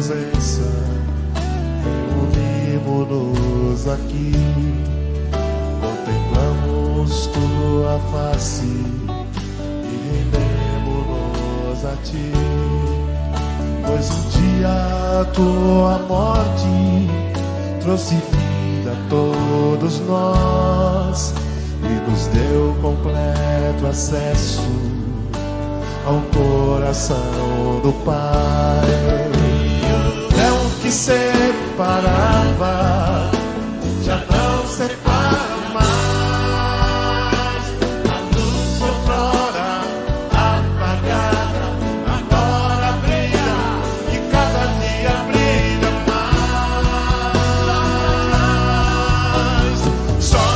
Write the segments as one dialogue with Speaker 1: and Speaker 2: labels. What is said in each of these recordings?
Speaker 1: presença, reunimos-nos aqui, contemplamos tua face e rendemos-nos a ti, pois um dia a tua morte trouxe vida a todos nós e nos deu completo acesso ao coração do Pai. E o véu que separava já não separa mais. A luz outrora apagada agora brilha e cada dia brilha mais. Só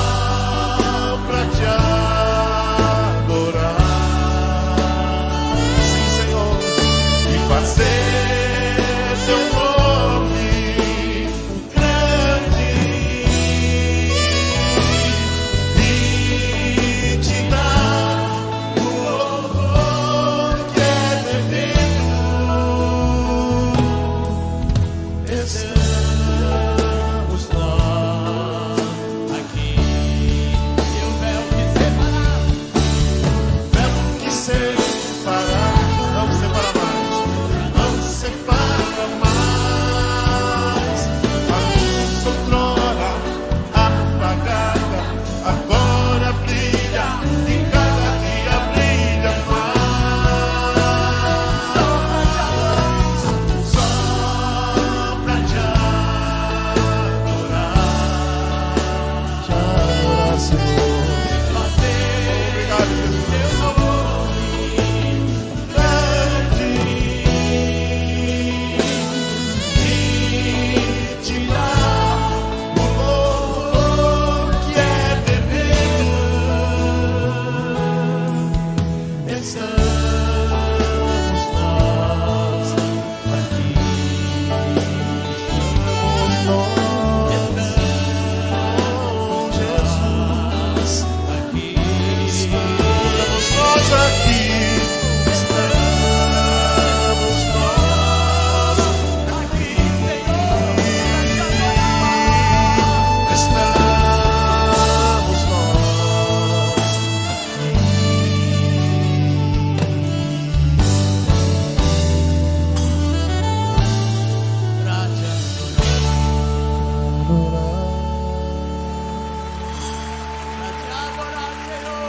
Speaker 1: pra te adorar, fazer teu nome grande e te dar o louvor que é devido. Estamos nós aqui e o véu que separar, não separa mais. Separa mais. A luz outrora apagada agora brilha e cada dia brilha mais. Só pra te adorar, Senhor. Obrigado, Jesus.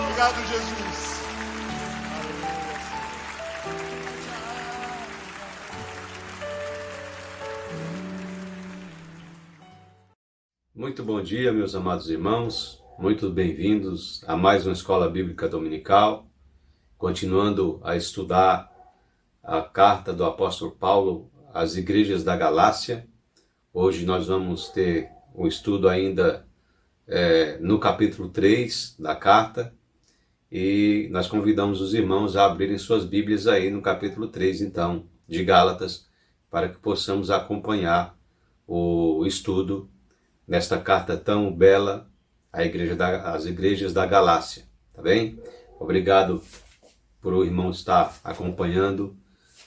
Speaker 1: Obrigado, Jesus.
Speaker 2: Muito bom dia, meus amados irmãos. Muito bem-vindos a mais uma Escola Bíblica Dominical. Continuando a estudar a carta do apóstolo Paulo às igrejas da Galácia. Hoje nós vamos ter um estudo ainda no capítulo 3 da carta. E nós convidamos os irmãos a abrirem suas Bíblias aí no capítulo 3, então, de Gálatas, para que possamos acompanhar o estudo nesta carta tão bela às igrejas da Galácia, tá bem? Obrigado por o irmão estar acompanhando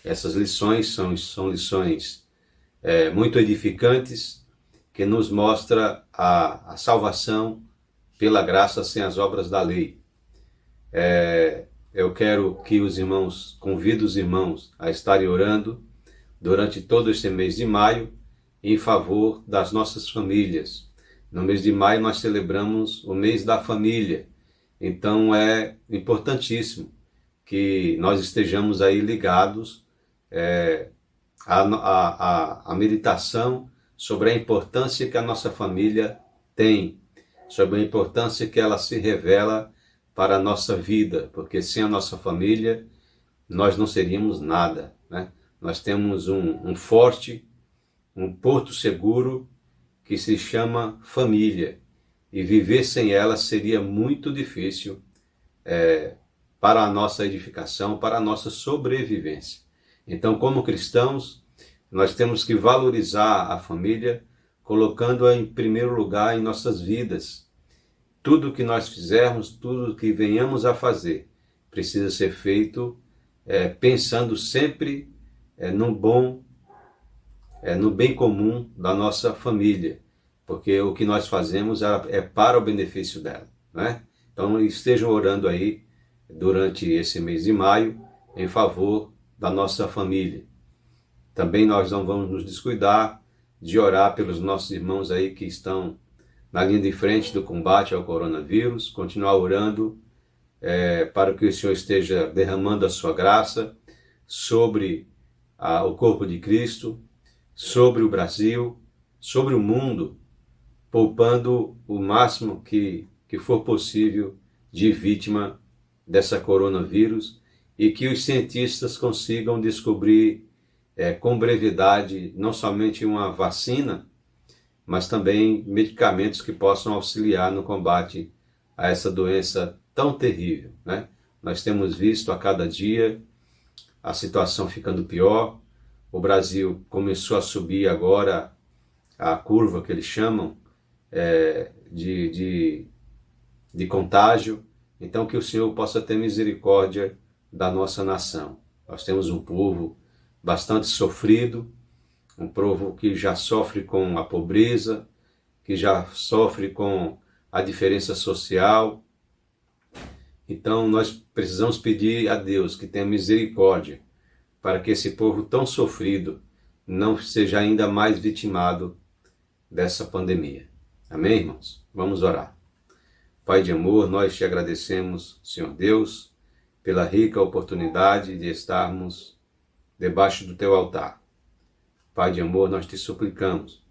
Speaker 2: essas lições, são lições muito edificantes, que nos mostra a salvação pela graça sem as obras da lei. Eu quero que convido os irmãos a estarem orando durante todo este mês de maio em favor das nossas famílias. No mês de maio nós celebramos o mês da família, então é importantíssimo que nós estejamos aí ligados à meditação sobre a importância que a nossa família tem, sobre a importância que ela se revela para a nossa vida, porque sem a nossa família nós não seríamos nada, né? Nós temos um forte, um porto seguro que se chama família, e viver sem ela seria muito difícil para a nossa edificação, para a nossa sobrevivência. Então, como cristãos, nós temos que valorizar a família, colocando-a em primeiro lugar em nossas vidas. Tudo que nós fizermos, tudo que venhamos a fazer, precisa ser feito pensando sempre no bom no bem comum da nossa família, porque o que nós fazemos é para o benefício dela, né? Então estejam orando aí durante esse mês de maio em favor da nossa família. Também nós não vamos nos descuidar de orar pelos nossos irmãos aí que estão na linha de frente do combate ao coronavírus, continuar orando para que o Senhor esteja derramando a sua graça sobre o corpo de Cristo, sobre o Brasil, sobre o mundo, poupando o máximo que for possível de vítima dessa coronavírus e que os cientistas consigam descobrir com brevidade não somente uma vacina, mas também medicamentos que possam auxiliar no combate a essa doença tão terrível, né? Nós temos visto a cada dia a situação ficando pior. O Brasil começou a subir agora a curva que eles chamam de contágio. Então que o Senhor possa ter misericórdia da nossa nação. Nós temos um povo bastante sofrido, um povo que já sofre com a pobreza, que já sofre com a diferença social. Então nós precisamos pedir a Deus que tenha misericórdia para que esse povo tão sofrido não seja ainda mais vitimado dessa pandemia. Amém, irmãos? Vamos orar. Pai de amor, nós te agradecemos, Senhor Deus, pela rica oportunidade de estarmos debaixo do teu altar. Pai de amor, nós te suplicamos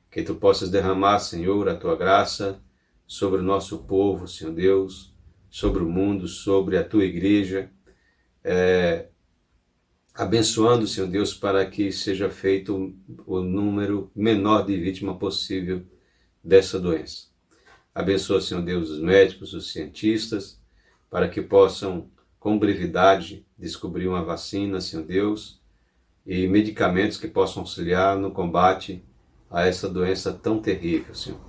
Speaker 2: que tu possas derramar, Senhor, a tua graça sobre o nosso povo, Senhor Deus, sobre o mundo, sobre a tua igreja, abençoando, Senhor Deus, para que seja feito o número menor de vítimas possível dessa doença. Abençoa, Senhor Deus, os médicos, os cientistas, para que possam, com brevidade, descobrir uma vacina, Senhor Deus, e medicamentos que possam auxiliar no combate a essa doença tão terrível, Senhor.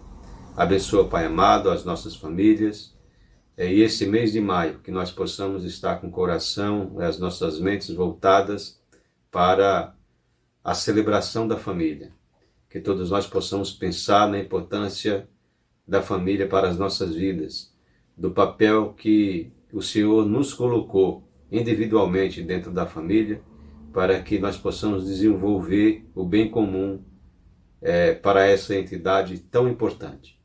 Speaker 2: Abençoa, Pai amado, as nossas famílias, e esse mês de maio, que nós possamos estar com o coração e as nossas mentes voltadas para a celebração da família. Que todos nós possamos pensar na importância da família para as nossas vidas, do papel que o Senhor nos colocou individualmente dentro da família, para que nós possamos desenvolver o bem comum para essa entidade tão importante.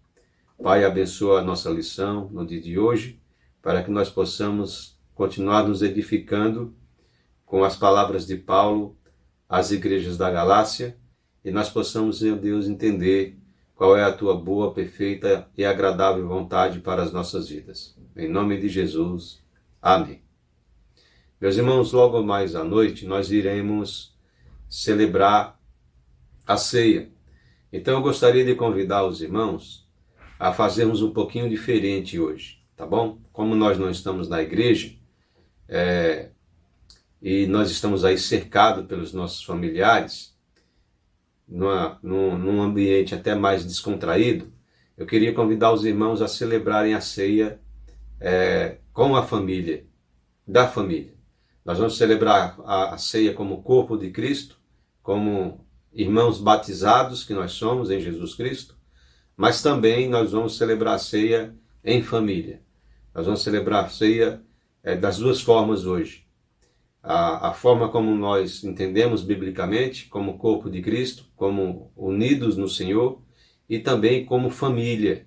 Speaker 2: Pai, abençoa a nossa lição no dia de hoje, para que nós possamos continuar nos edificando com as palavras de Paulo às igrejas da Galácia, e nós possamos, meu Deus, entender qual é a tua boa, perfeita e agradável vontade para as nossas vidas. Em nome de Jesus. Amém. Meus irmãos, logo mais à noite nós iremos celebrar a ceia. Então eu gostaria de convidar os irmãos a fazermos um pouquinho diferente hoje, tá bom? Como nós não estamos na igreja, e nós estamos aí cercados pelos nossos familiares, num ambiente até mais descontraído, eu queria convidar os irmãos a celebrarem a ceia com a família, da família. Nós vamos celebrar a ceia como corpo de Cristo, como irmãos batizados que nós somos em Jesus Cristo, mas também nós vamos celebrar a ceia em família. Nós vamos celebrar a ceia das duas formas hoje. A forma como nós entendemos biblicamente, como corpo de Cristo, como unidos no Senhor, e também como família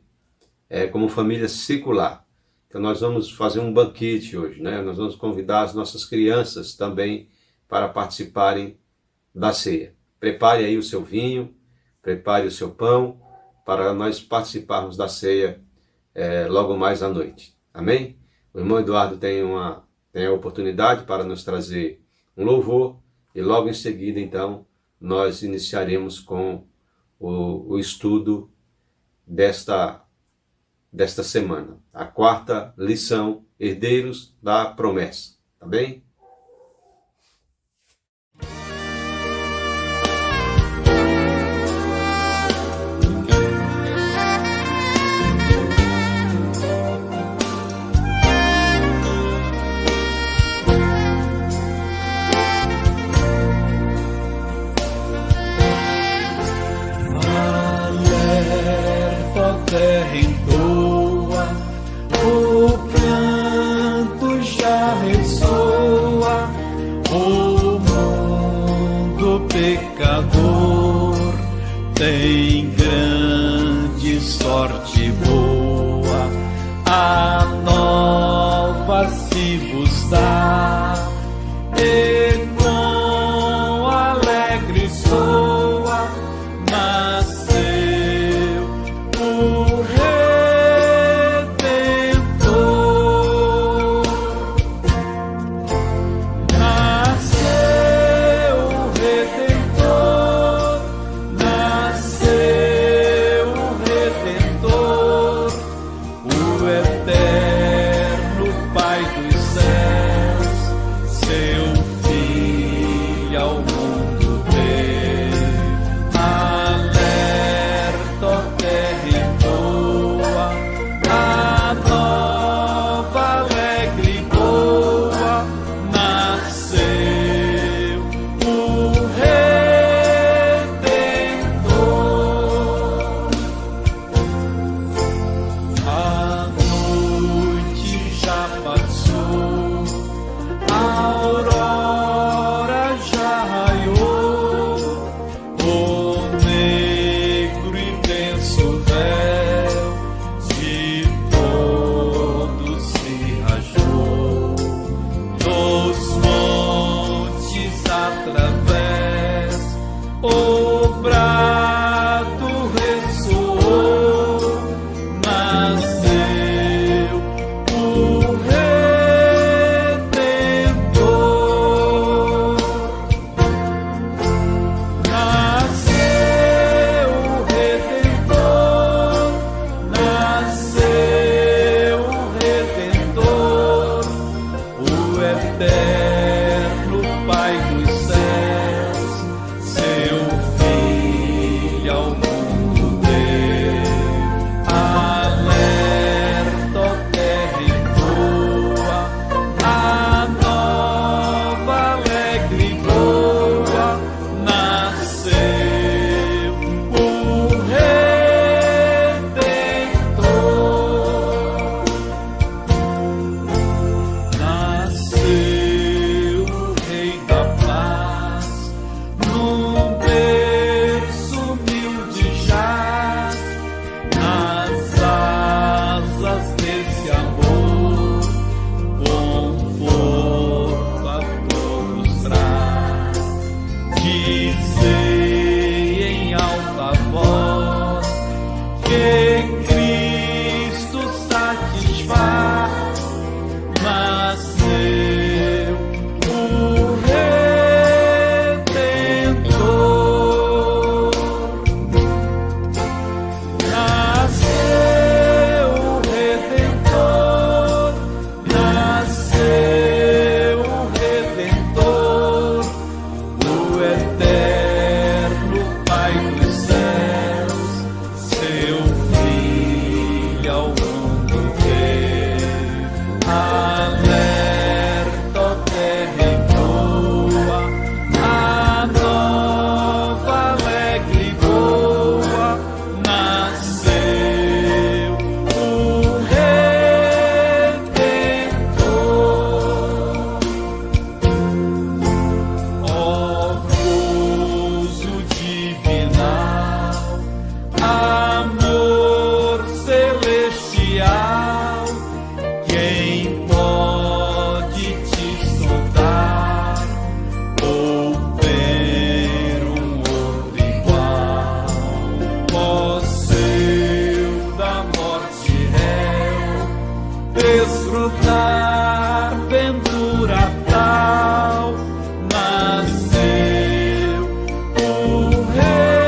Speaker 2: secular. Então nós vamos fazer um banquete hoje, né? Nós vamos convidar as nossas crianças também para participarem da ceia. Prepare aí o seu vinho, prepare o seu pão, para nós participarmos da ceia logo mais à noite. Amém? O irmão Eduardo tem a oportunidade para nos trazer um louvor, e logo em seguida, então, nós iniciaremos com o estudo desta semana. A quarta lição, Herdeiros da Promessa. Tá bem?
Speaker 3: terra entoa, o canto já ressoa, o mundo pecador tem grande sorte boa, a nova se vos dá, e com alegre soa, nasceu o Redentor. Nasceu o Redentor, nasceu o Redentor, o eterno Pai dos céus, seu Filho ao mundo veio. Alerta, ó terra entoa, a nova alegre e boa, nasceu o Redentor. A noite já passou, a aurora já raiou, o negro e denso véu de todos se rasgou, dos montes através o brado ressoou, nasceu o Redentor. Nasceu o Redentor, nasceu o Redentor, o eterno Pai dos céus, seu Filho ao mundo deu. Alerta, ó terra entoa, a nova alegre e boa, nasceu o Redentor. Nasceu o Rei da Paz, num berço humilde jaz, nas asas desse amor, conforto a todos traz. Dizei em alta voz que Cristo satisfaz, nasceu o Redentor. Nasceu o Redentor, nasceu o Redentor, o eterno Pai dos céus, seu Filho ao mundo veio. Alerta, ó terra entoa, a nova alegre e boa, nasceu o Redentor. Ó gozo divinal, amor celestial, quem pode te sondar ou ver um outro igual? Ó seu da morte réu, desfrutar ventura tal, nasceu o Redentor.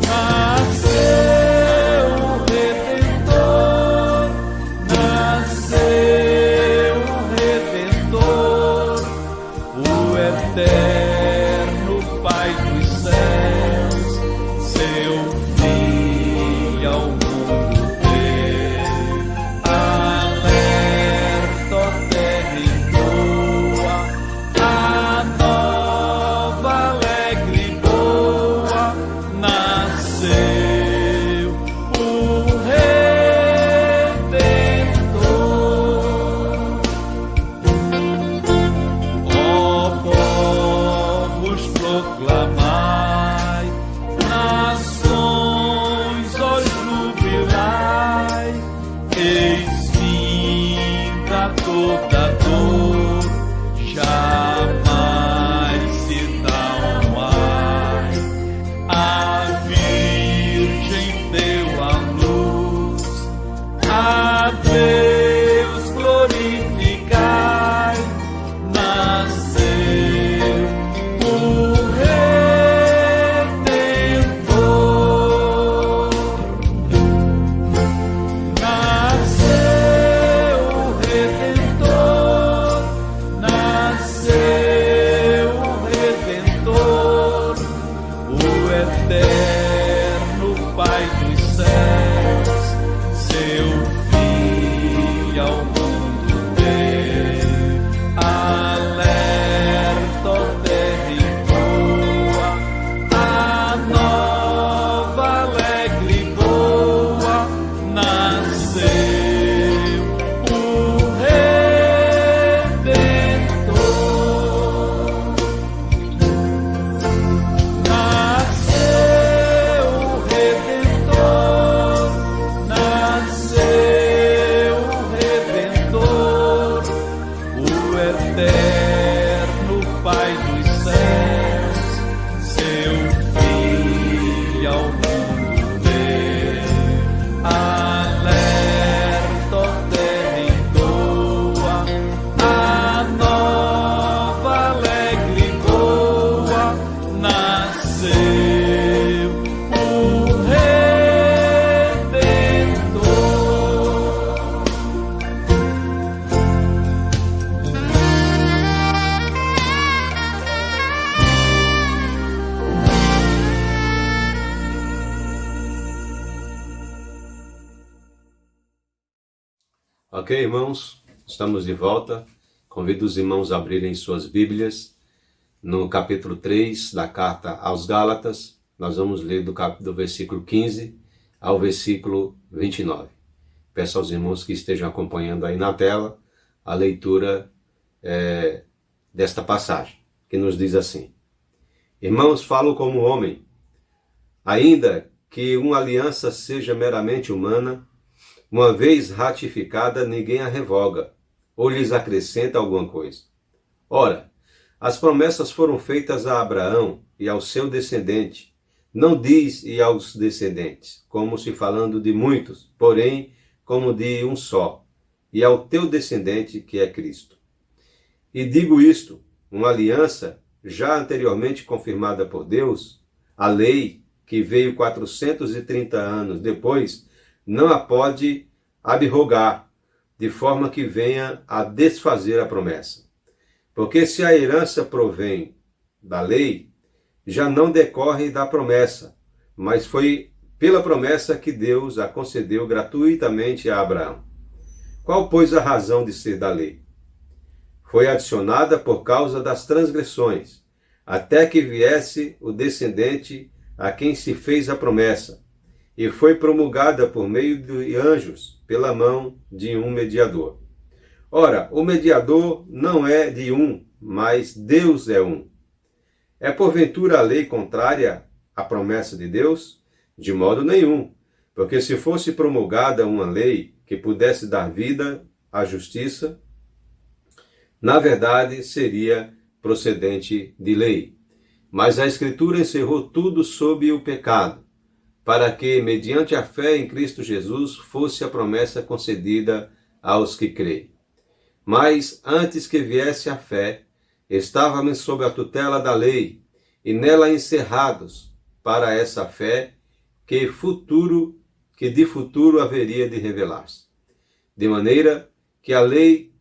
Speaker 3: Nasceu o Redentor, nasceu o Redentor, o eterno Pai dos céus, seu Filho ao mundo veio. Alerta, ó terra entoa, a nova alegre
Speaker 2: Ok, irmãos? Estamos de volta. Convido os irmãos a abrirem suas Bíblias no capítulo 3 da carta aos Gálatas. Nós vamos ler do versículo 15 ao versículo 29. Peço aos irmãos que estejam acompanhando aí na tela a leitura desta passagem, que nos diz assim: Irmãos, falo como homem, ainda que uma aliança seja meramente humana, uma vez ratificada, ninguém a revoga, ou lhes acrescenta alguma coisa. Ora, as promessas foram feitas a Abraão e ao seu descendente. Não diz e aos descendentes, como se falando de muitos, porém como de um só, e ao teu descendente, que é Cristo. E digo isto, uma aliança já anteriormente confirmada por Deus, a lei, que veio 430 anos depois, não a pode abrogar, de forma que venha a desfazer a promessa. Porque se a herança provém da lei, já não decorre da promessa, mas foi pela promessa que Deus a concedeu gratuitamente a Abraão. Qual, pois, a razão de ser da lei? Foi adicionada por causa das transgressões, até que viesse o descendente a quem se fez a promessa, e foi promulgada por meio de anjos, pela mão de um mediador. Ora, o mediador não é de um, mas Deus é um. É porventura a lei contrária à promessa de Deus? De modo nenhum, porque se fosse promulgada uma lei que pudesse dar vida à justiça, na verdade seria procedente de lei. Mas a Escritura encerrou tudo sob o pecado, para que, mediante a fé em Cristo Jesus, fosse a promessa concedida aos que creem. Mas, antes que viesse a fé, estávamos sob a tutela da lei, e nela encerrados para essa fé que de futuro haveria de revelar-se. De maneira que a lei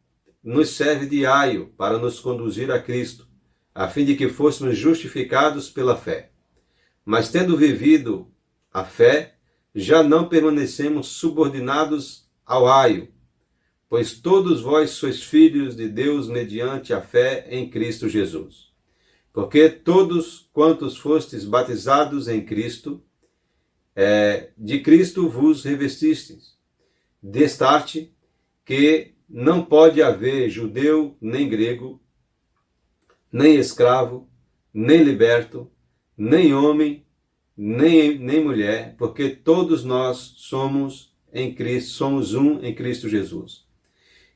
Speaker 2: nos serve de aio para nos conduzir a Cristo, a fim de que fôssemos justificados pela fé. Mas tendo vivido a fé, já não permanecemos subordinados ao aio, pois todos vós sois filhos de Deus mediante a fé em Cristo Jesus. Porque todos quantos fostes batizados em Cristo, de Cristo vos revestistes. Destarte que não pode haver judeu nem grego, nem escravo, nem liberto, nem homem, nem mulher, porque todos nós somos em Cristo, somos um em Cristo Jesus.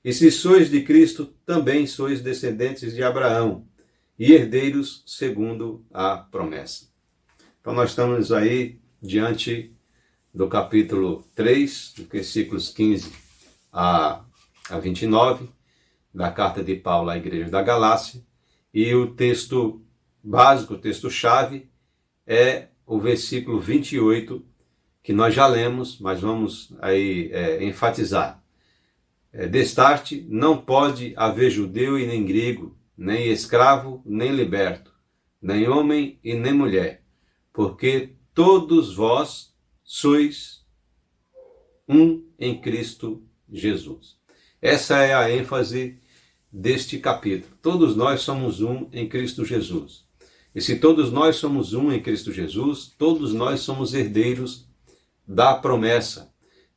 Speaker 2: E se sois de Cristo, também sois descendentes de Abraão e herdeiros segundo a promessa. Então nós estamos aí diante do capítulo 3, versículos 15 a 29, da carta de Paulo à igreja da Galácia, e o texto básico, o texto-chave, é o versículo 28, que nós já lemos, mas vamos aí enfatizar. Destarte, não pode haver judeu e nem grego, nem escravo, nem liberto, nem homem e nem mulher, porque todos vós sois um em Cristo Jesus. Essa é a ênfase deste capítulo. Todos nós somos um em Cristo Jesus. E se todos nós somos um em Cristo Jesus, todos nós somos herdeiros da promessa,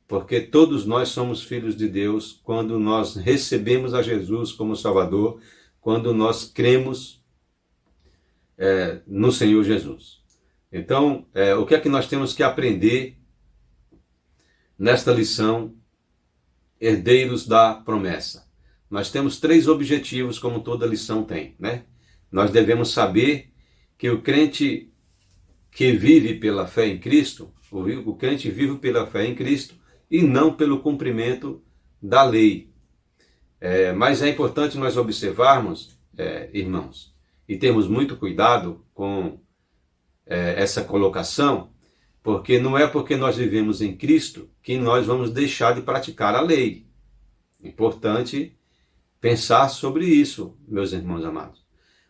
Speaker 2: porque todos nós somos filhos de Deus quando nós recebemos a Jesus como Salvador, quando nós cremos no Senhor Jesus. Então, o que é que nós temos que aprender nesta lição, herdeiros da promessa? Nós temos 3 objetivos, como toda lição tem, né? Nós devemos saber que o crente que vive pela fé em Cristo, o crente vive pela fé em Cristo e não pelo cumprimento da lei. Mas é importante nós observarmos, irmãos, e termos muito cuidado com essa colocação, porque não é porque nós vivemos em Cristo que nós vamos deixar de praticar a lei. Importante pensar sobre isso, meus irmãos amados.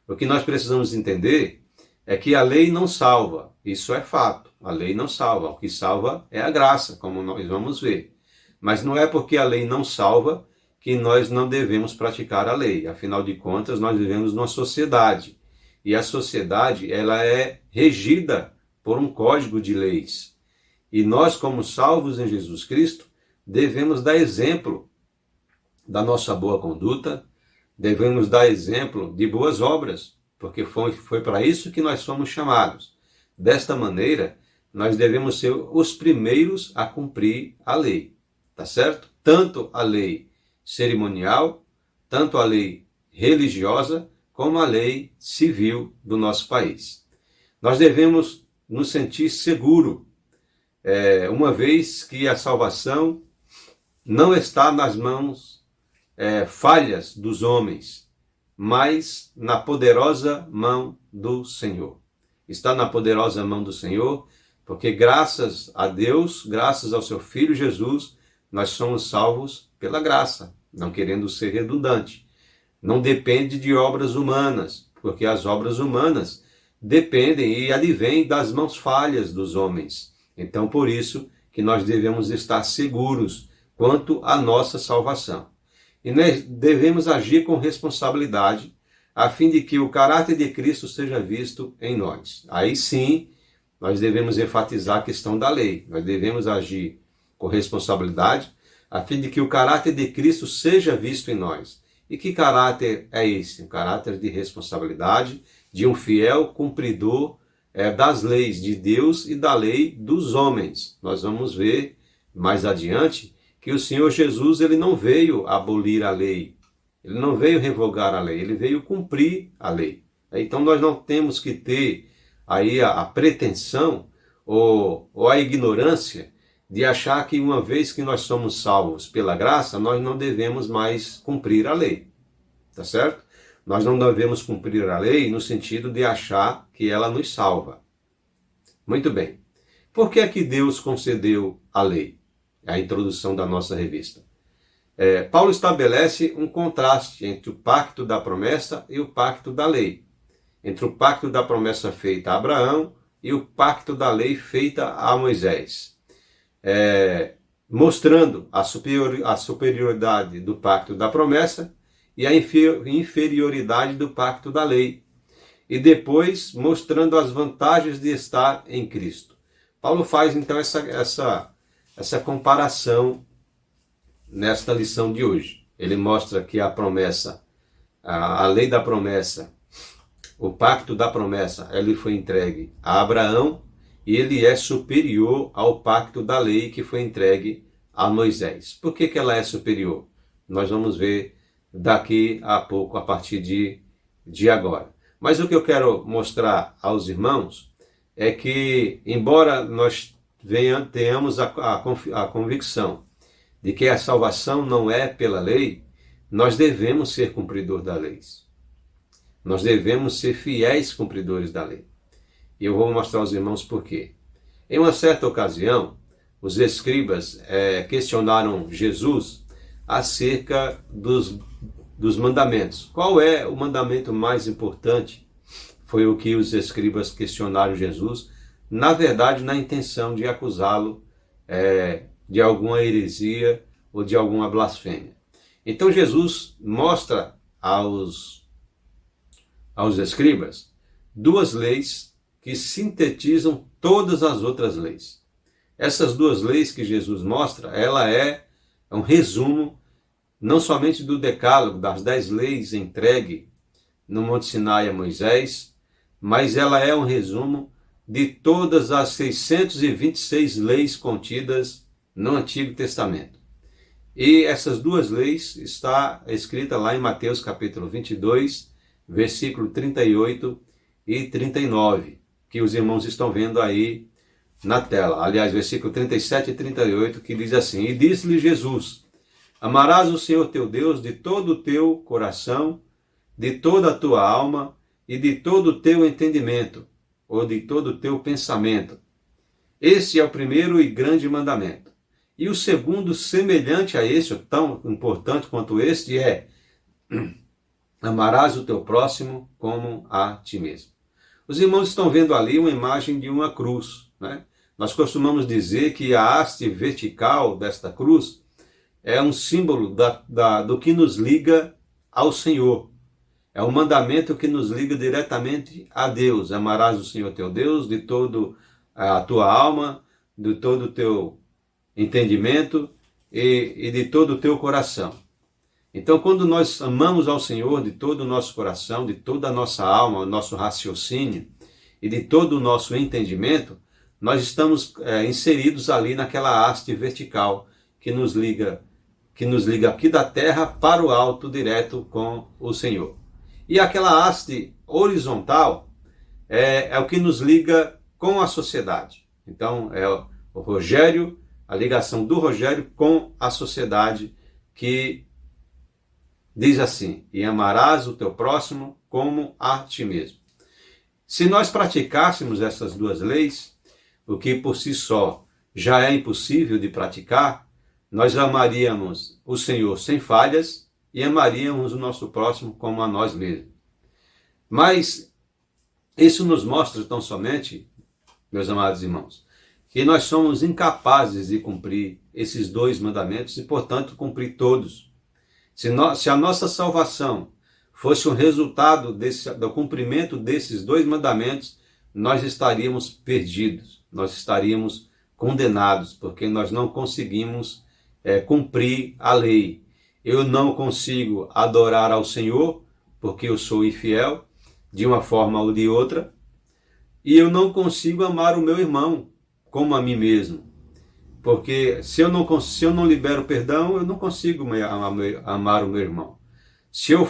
Speaker 2: O que nós precisamos entender é que a lei não salva, isso é fato, a lei não salva, o que salva é a graça, como nós vamos ver. Mas não é porque a lei não salva que nós não devemos praticar a lei. Afinal de contas, nós vivemos numa sociedade. E a sociedade, ela é regida por um código de leis. E nós, como salvos em Jesus Cristo, devemos dar exemplo da nossa boa conduta, devemos dar exemplo de boas obras, porque foi para isso que nós somos chamados. Desta maneira, nós devemos ser os primeiros a cumprir a lei, tá certo? Tanto a lei cerimonial, tanto a lei religiosa, como a lei civil do nosso país. Nós devemos nos sentir seguros, uma vez que a salvação não está nas mãos falhas dos homens, mas na poderosa mão do Senhor. Está na poderosa mão do Senhor, porque graças a Deus, graças ao seu Filho Jesus, nós somos salvos pela graça, não querendo ser redundante. Não depende de obras humanas, porque as obras humanas dependem e advêm das mãos falhas dos homens. Então, por isso que nós devemos estar seguros quanto à nossa salvação. E nós devemos agir com responsabilidade, a fim de que o caráter de Cristo seja visto em nós. Aí sim, nós devemos enfatizar a questão da lei. Nós devemos agir com responsabilidade, a fim de que o caráter de Cristo seja visto em nós. E que caráter é esse? Um caráter de responsabilidade, de um fiel cumpridor das leis de Deus e da lei dos homens. Nós vamos ver mais adiante que o Senhor Jesus, ele não veio abolir a lei, ele não veio revogar a lei, ele veio cumprir a lei. Então nós não temos que ter aí a pretensão ou a ignorância de achar que uma vez que nós somos salvos pela graça, nós não devemos mais cumprir a lei, tá certo? Nós não devemos cumprir a lei no sentido de achar que ela nos salva. Muito bem. Por que é que Deus concedeu a lei? A introdução da nossa revista. Paulo estabelece um contraste entre o pacto da promessa e o pacto da lei. Entre o pacto da promessa feita a Abraão e o pacto da lei feita a Moisés. Mostrando a superioridade do pacto da promessa e a inferioridade do pacto da lei. E depois mostrando as vantagens de estar em Cristo. Paulo faz então essa comparação nesta lição de hoje. Ele mostra que a promessa, a lei da promessa, o pacto da promessa, ele foi entregue a Abraão e ele é superior ao pacto da lei que foi entregue a Moisés. Por que ela é superior? Nós vamos ver daqui a pouco, a partir de agora. Mas o que eu quero mostrar aos irmãos é que, embora nós tenhamos a convicção de que a salvação não é pela lei, nós devemos ser cumpridores da lei. Nós devemos ser fiéis cumpridores da lei. E eu vou mostrar aos irmãos por quê. Em uma certa ocasião, os escribas questionaram Jesus acerca dos mandamentos. Qual é o mandamento mais importante? Foi o que os escribas questionaram Jesus, na verdade, na intenção de acusá-lo de alguma heresia ou de alguma blasfêmia. Então Jesus mostra aos escribas duas leis que sintetizam todas as outras leis. Essas duas leis que Jesus mostra, ela é um resumo não somente do decálogo, das 10 leis entregue no Monte Sinai a Moisés, mas ela é um resumo de todas as 626 leis contidas no Antigo Testamento. E essas duas leis está escrita lá em Mateus capítulo 22, versículo 38 e 39, que os irmãos estão vendo aí na tela. Aliás, versículo 37 e 38, que diz assim: E disse-lhe Jesus: Amarás o Senhor teu Deus de todo o teu coração, de toda a tua alma e de todo o teu entendimento, ou de todo o teu pensamento. Esse é o primeiro e grande mandamento. E o segundo, semelhante a esse, ou tão importante quanto este, é: amarás o teu próximo como a ti mesmo. Os irmãos estão vendo ali uma imagem de uma cruz, né? Nós costumamos dizer que a haste vertical desta cruz é um símbolo do que nos liga ao Senhor. É um mandamento que nos liga diretamente a Deus. Amarás o Senhor teu Deus de toda a tua alma, de todo o teu entendimento e de todo o teu coração. Então, quando nós amamos ao Senhor de todo o nosso coração, de toda a nossa alma, o nosso raciocínio e de todo o nosso entendimento, nós estamos inseridos ali naquela haste vertical que nos liga aqui da terra para o alto, direto com o Senhor. E aquela haste horizontal é o que nos liga com a sociedade. Então, é o Rogério, a ligação do Rogério com a sociedade, que diz assim: e amarás o teu próximo como a ti mesmo. Se nós praticássemos essas duas leis, o que por si só já é impossível de praticar, nós amaríamos o Senhor sem falhas e amaríamos o nosso próximo como a nós mesmos. Mas isso nos mostra tão somente, meus amados irmãos, que nós somos incapazes de cumprir esses dois mandamentos e, portanto, cumprir todos. Se a nossa salvação fosse um resultado do cumprimento desses dois mandamentos, nós estaríamos perdidos, nós estaríamos condenados, porque nós não conseguimos cumprir a lei. Eu não consigo adorar ao Senhor, porque eu sou infiel, de uma forma ou de outra, e eu não consigo amar o meu irmão como a mim mesmo. Porque se eu não libero perdão, eu não consigo amar o meu irmão. Se eu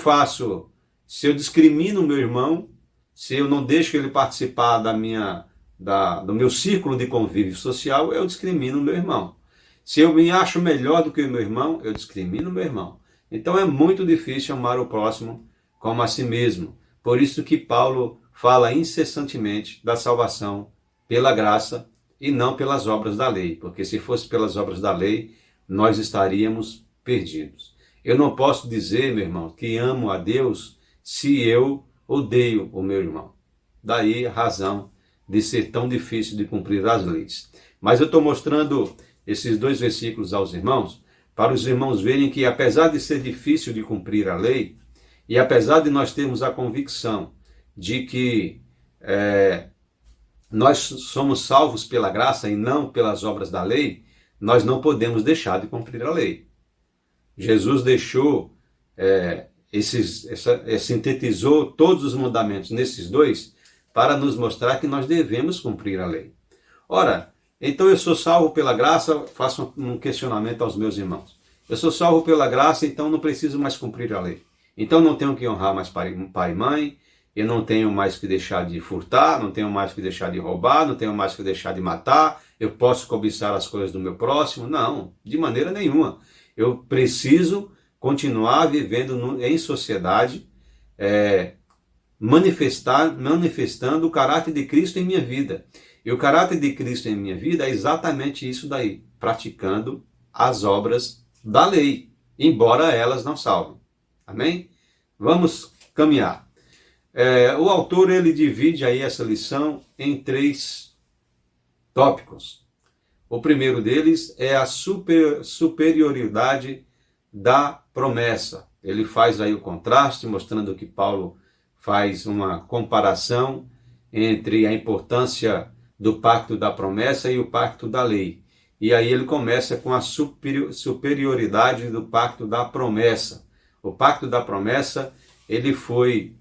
Speaker 2: discrimino o meu irmão, se eu não deixo ele participar do meu círculo de convívio social, eu discrimino o meu irmão. Se eu me acho melhor do que o meu irmão, eu discrimino o meu irmão. Então é muito difícil amar o próximo como a si mesmo. Por isso que Paulo fala incessantemente da salvação pela graça e não pelas obras da lei, porque se fosse pelas obras da lei, nós estaríamos perdidos. Eu não posso dizer, meu irmão, que amo a Deus se eu odeio o meu irmão. Daí a razão de ser tão difícil de cumprir as leis. Mas eu estou mostrando esses dois versículos aos irmãos, para os irmãos verem que, apesar de ser difícil de cumprir a lei, e apesar de nós termos a convicção de que nós somos salvos pela graça e não pelas obras da lei, nós não podemos deixar de cumprir a lei. Jesus deixou, sintetizou todos os mandamentos nesses dois para nos mostrar que nós devemos cumprir a lei. Ora, então eu sou salvo pela graça, faço um questionamento aos meus irmãos. Eu sou salvo pela graça, então não preciso mais cumprir a lei. Então não tenho que honrar mais pai e mãe, eu não tenho mais que deixar de furtar, não tenho mais que deixar de roubar, não tenho mais que deixar de matar, eu posso cobiçar as coisas do meu próximo. Não, de maneira nenhuma. Eu preciso continuar vivendo em sociedade, manifestando o caráter de Cristo em minha vida. E o caráter de Cristo em minha vida é exatamente isso daí, praticando as obras da lei, embora elas não salvem. Amém? Vamos caminhar. O autor ele divide aí essa lição em 3 tópicos. O primeiro deles é a superioridade da promessa. Ele faz aí o contraste, mostrando que Paulo faz uma comparação entre a importância do pacto da promessa e o pacto da lei. E aí ele começa com a superioridade do pacto da promessa. O pacto da promessa, ele foi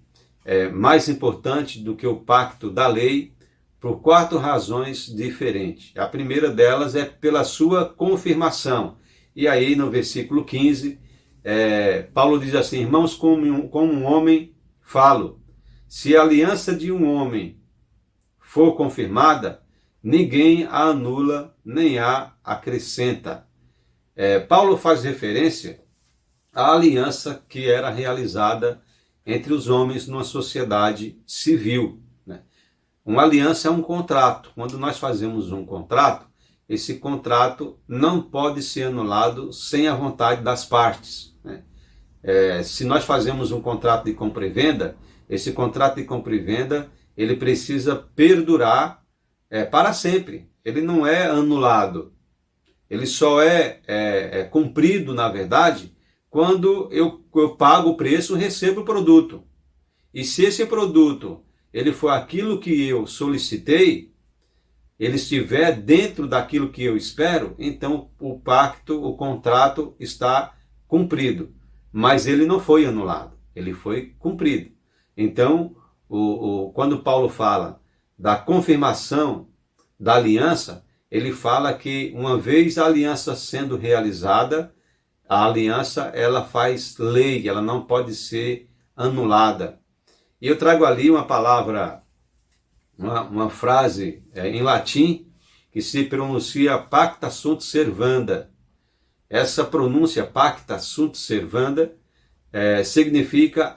Speaker 2: mais importante do que o pacto da lei por 4 razões diferentes. A primeira delas é pela sua confirmação. E aí no versículo 15, Paulo diz assim: irmãos, como um homem falo, se a aliança de um homem for confirmada, ninguém a anula nem a acrescenta. Paulo faz referência à aliança que era realizada entre os homens numa sociedade civil. Né? Uma aliança é um contrato. Quando nós fazemos um contrato, esse contrato não pode ser anulado sem a vontade das partes. Né? Se nós fazemos um contrato de compra e venda, esse contrato de compra e venda ele precisa perdurar para sempre. Ele não é anulado. ele só é cumprido, na verdade, quando eu pago o preço e recebo o produto. E se esse produto ele for aquilo que eu solicitei, ele estiver dentro daquilo que eu espero, então o pacto, o contrato está cumprido. Mas ele não foi anulado, ele foi cumprido. Então, quando Paulo fala da confirmação da aliança, ele fala que uma vez a aliança sendo realizada, a aliança ela faz lei, ela não pode ser anulada. E eu trago ali uma palavra, uma frase em latim que se pronuncia pacta sunt servanda. Essa pronúncia pacta sunt servanda significa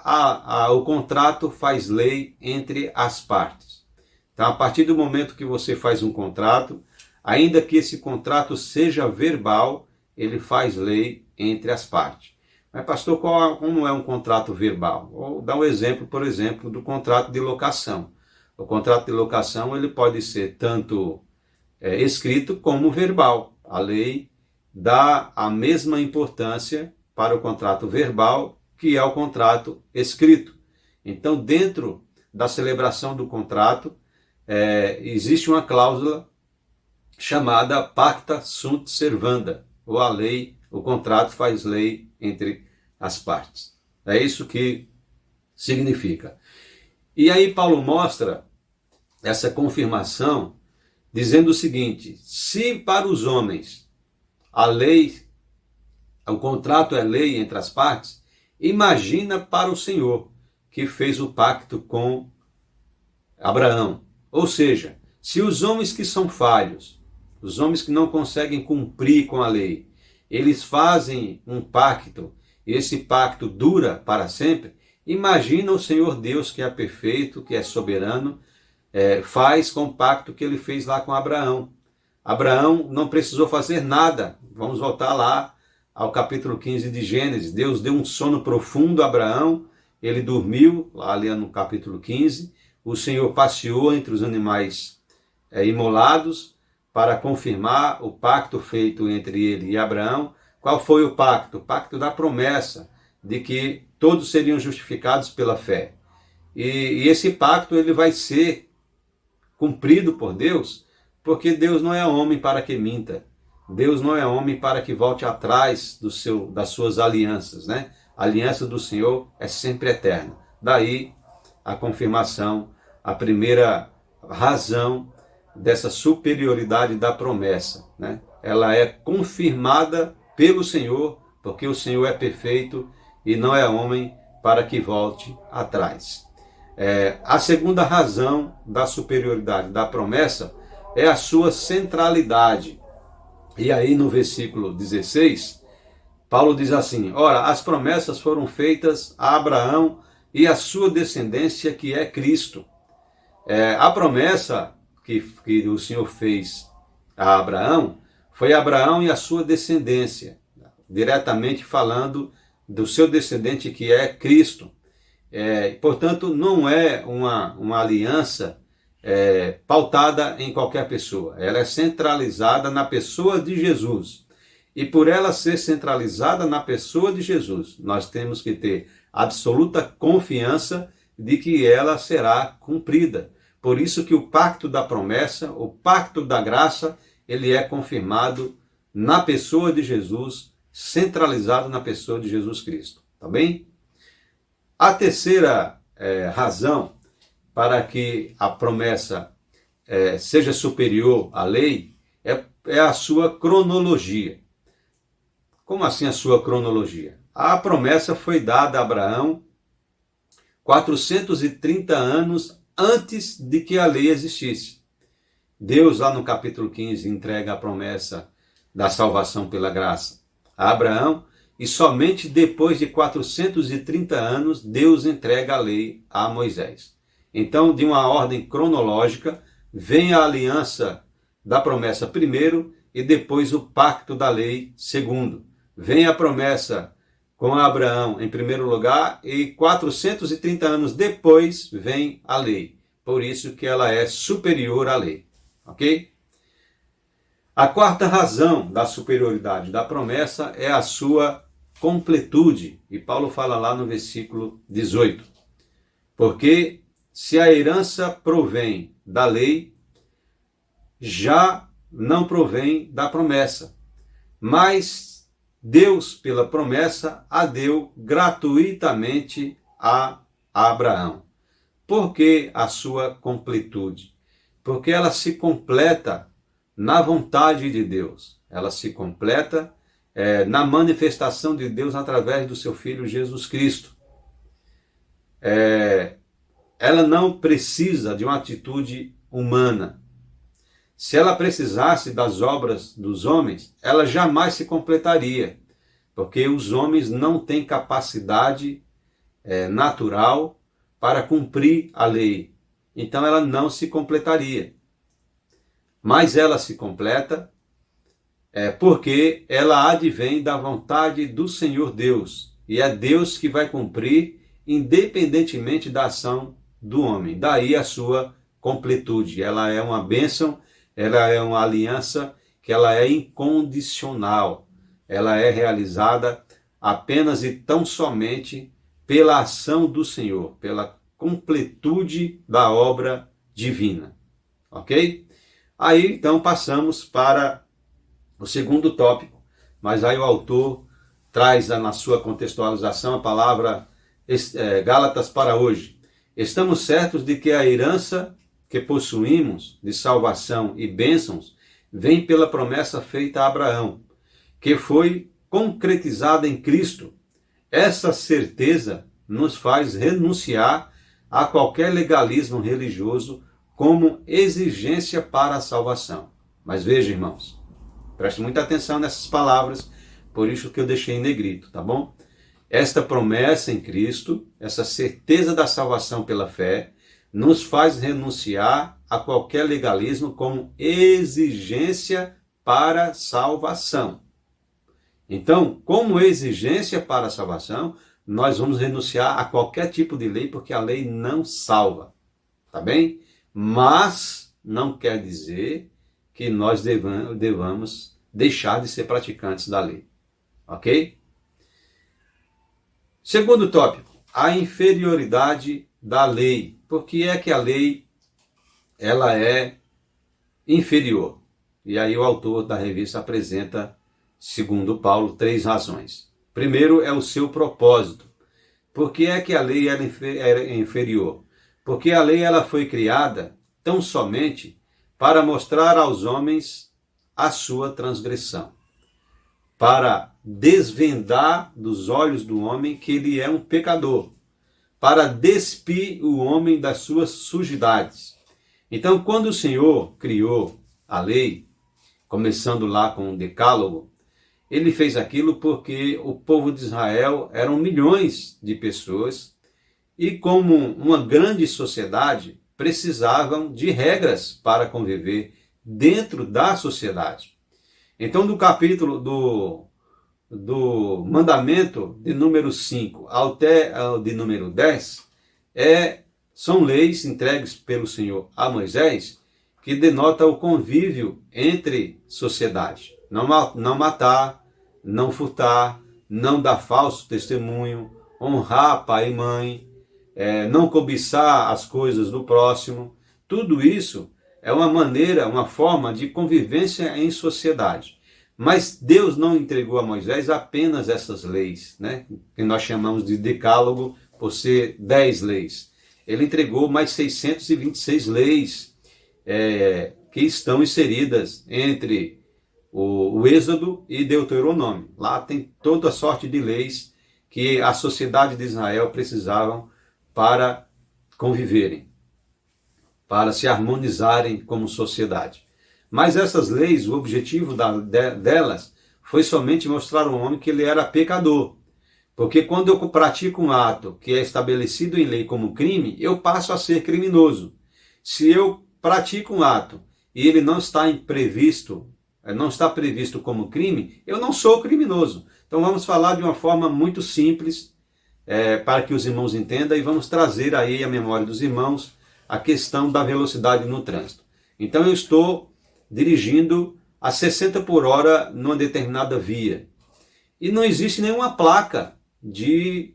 Speaker 2: o contrato faz lei entre as partes. Então, a partir do momento que você faz um contrato, ainda que esse contrato seja verbal, ele faz lei entre as partes. Mas, pastor, como é um contrato verbal? Vou dar um exemplo, por exemplo, do contrato de locação. O contrato de locação ele pode ser tanto escrito como verbal. A lei dá a mesma importância para o contrato verbal que é o contrato escrito. Então, dentro da celebração do contrato, existe uma cláusula chamada pacta sunt servanda, ou a lei, o contrato faz lei entre as partes. É isso que significa. E aí Paulo mostra essa confirmação dizendo o seguinte: se para os homens a lei, o contrato é lei entre as partes, imagina para o Senhor que fez o pacto com Abraão. Ou seja, se os homens que são falhos, os homens que não conseguem cumprir com a lei, eles fazem um pacto e esse pacto dura para sempre, imagina o Senhor Deus que é perfeito, que é soberano, faz com o pacto que ele fez lá com Abraão. Abraão não precisou fazer nada. Vamos voltar lá ao capítulo 15 de Gênesis. Deus deu um sono profundo a Abraão, ele dormiu, lá ali no capítulo 15. O Senhor passeou entre os animais imolados para confirmar o pacto feito entre ele e Abraão. Qual foi o pacto? O pacto da promessa de que todos seriam justificados pela fé. E esse pacto ele vai ser cumprido por Deus, porque Deus não é homem para que minta. Deus não é homem para que volte atrás das suas alianças, né? A aliança do Senhor é sempre eterna. Daí a confirmação, a primeira razão dessa superioridade da promessa, né? Ela é confirmada pelo Senhor, porque o Senhor é perfeito e não é homem para que volte atrás. A segunda razão da superioridade da promessa é a sua centralidade. E aí no versículo 16, Paulo diz assim: ora, as promessas foram feitas a Abraão e a sua descendência, que é Cristo. A promessa que o Senhor fez a Abraão foi Abraão e a sua descendência, diretamente falando do seu descendente, que é Cristo. Portanto, não é uma aliança pautada em qualquer pessoa. Ela é centralizada na pessoa de Jesus. E por ela ser centralizada na pessoa de Jesus, nós temos que ter absoluta confiança de que ela será cumprida. Por isso que o pacto da promessa, o pacto da graça, ele é confirmado na pessoa de Jesus, centralizado na pessoa de Jesus Cristo. Tá bem? A terceira razão para que a promessa seja superior à lei é a sua cronologia. Como assim a sua cronologia? A promessa foi dada a Abraão 430 anos antes de que a lei existisse. Deus, lá no capítulo 15, entrega a promessa da salvação pela graça a Abraão, e somente depois de 430 anos, Deus entrega a lei a Moisés. Então, de uma ordem cronológica, vem a aliança da promessa primeiro e depois o pacto da lei segundo. Vem a promessa com Abraão em primeiro lugar e 430 anos depois vem a lei. Por isso que ela é superior à lei. Ok? A quarta razão da superioridade da promessa é a sua completude. E Paulo fala lá no versículo 18. Porque se a herança provém da lei, já não provém da promessa. Mas Deus, pela promessa, a deu gratuitamente a Abraão. Por que a sua completude? Porque ela se completa na vontade de Deus. Ela se completa na manifestação de Deus através do seu Filho Jesus Cristo. Ela não precisa de uma atitude humana. Se ela precisasse das obras dos homens, ela jamais se completaria, porque os homens não têm capacidade natural para cumprir a lei. Então ela não se completaria. Mas ela se completa porque ela advém da vontade do Senhor Deus. E é Deus que vai cumprir independentemente da ação do homem. Daí a sua completude. Ela é uma bênção, ela é uma aliança que ela é incondicional. Ela é realizada apenas e tão somente pela ação do Senhor, pela completude da obra divina. Ok? Aí então passamos para o segundo tópico, mas aí o autor traz na sua contextualização a palavra Gálatas para hoje. Estamos certos de que a herança que possuímos de salvação e bênçãos vem pela promessa feita a Abraão, que foi concretizada em Cristo. Essa certeza nos faz renunciar a qualquer legalismo religioso como exigência para a salvação. Mas veja, irmãos, preste muita atenção nessas palavras, por isso que eu deixei em negrito, tá bom? Esta promessa em Cristo, essa certeza da salvação pela fé, nos faz renunciar a qualquer legalismo como exigência para a salvação. Então, como exigência para a salvação, nós vamos renunciar a qualquer tipo de lei, porque a lei não salva, tá bem? Mas não quer dizer que nós devamos deixar de ser praticantes da lei, ok? Segundo tópico, a inferioridade da lei. Por que é que a lei ela é inferior? E aí o autor da revista apresenta, segundo Paulo, 3 razões. Primeiro é o seu propósito. Por que é que a lei era inferior? Porque a lei ela foi criada tão somente para mostrar aos homens a sua transgressão, para desvendar dos olhos do homem que ele é um pecador, para despir o homem das suas sujidades. Então, quando o Senhor criou a lei, começando lá com o Decálogo, ele fez aquilo porque o povo de Israel eram milhões de pessoas e, como uma grande sociedade, precisavam de regras para conviver dentro da sociedade. Então, do capítulo do mandamento de número 5 até o de número 10, são leis entregues pelo Senhor a Moisés que denota o convívio entre sociedade. Não matar, não furtar, não dar falso testemunho, honrar pai e mãe, não cobiçar as coisas do próximo. Tudo isso é uma maneira, uma forma de convivência em sociedade. Mas Deus não entregou a Moisés apenas essas leis, né, que nós chamamos de decálogo, por ser 10 leis. Ele entregou mais 626 leis que estão inseridas entre o Êxodo e Deuteronômio. Lá tem toda a sorte de leis que a sociedade de Israel precisavam para conviverem, para se harmonizarem como sociedade. Mas essas leis, o objetivo delas foi somente mostrar ao homem que ele era pecador. Porque quando eu pratico um ato que é estabelecido em lei como crime, eu passo a ser criminoso. Se eu pratico um ato e ele não está previsto como crime, eu não sou criminoso. Então vamos falar de uma forma muito simples para que os irmãos entendam e vamos trazer aí à memória dos irmãos a questão da velocidade no trânsito. Então eu estou dirigindo a 60 por hora numa determinada via. E não existe nenhuma placa de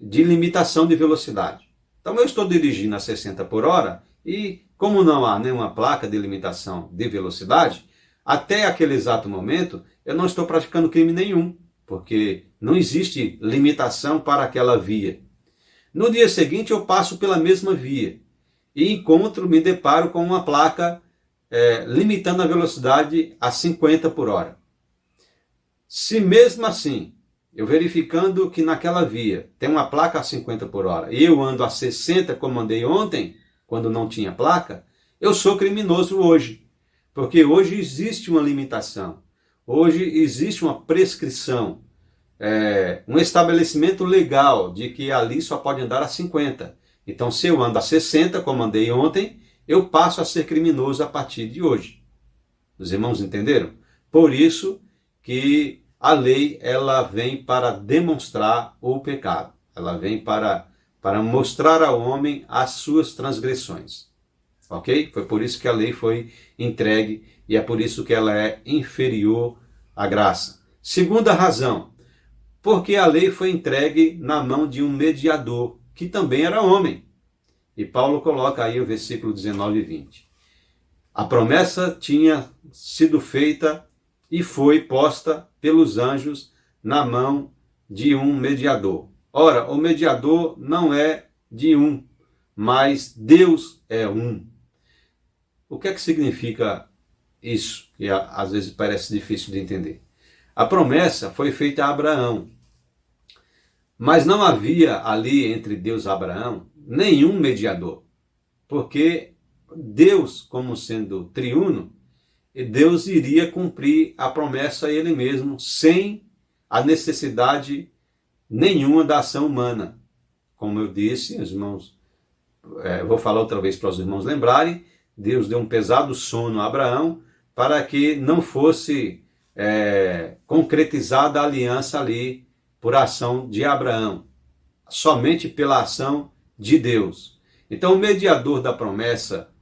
Speaker 2: limitação de velocidade. Então eu estou dirigindo a 60 por hora e, como não há nenhuma placa de limitação de velocidade, até aquele exato momento eu não estou praticando crime nenhum, porque não existe limitação para aquela via. No dia seguinte eu passo pela mesma via e me deparo com uma placa limitando a velocidade a 50 por hora. Se mesmo assim, eu verificando que naquela via tem uma placa a 50 por hora e eu ando a 60 como andei ontem, quando não tinha placa, eu sou criminoso hoje. Porque hoje existe uma limitação, hoje existe uma prescrição, um estabelecimento legal de que ali só pode andar a 50. Então, se eu ando a 60, como andei ontem, eu passo a ser criminoso a partir de hoje. Os irmãos entenderam? Por isso que a lei ela vem para demonstrar o pecado. Ela vem para mostrar ao homem as suas transgressões. Ok? Foi por isso que a lei foi entregue e é por isso que ela é inferior à graça. Segunda razão, porque a lei foi entregue na mão de um mediador, que também era homem. E Paulo coloca aí o versículo 19 e 20. A promessa tinha sido feita e foi posta pelos anjos na mão de um mediador. Ora, o mediador não é de um, mas Deus é um. O que é que significa isso? Que às vezes parece difícil de entender. A promessa foi feita a Abraão, mas não havia ali entre Deus e Abraão nenhum mediador, porque Deus, como sendo triuno, Deus iria cumprir a promessa a ele mesmo, sem a necessidade nenhuma da ação humana. Como eu disse, os irmãos, vou falar outra vez para os irmãos lembrarem, Deus deu um pesado sono a Abraão para que não fosse concretizada a aliança ali por ação de Abraão, somente pela ação de Deus. Então o mediador da promessa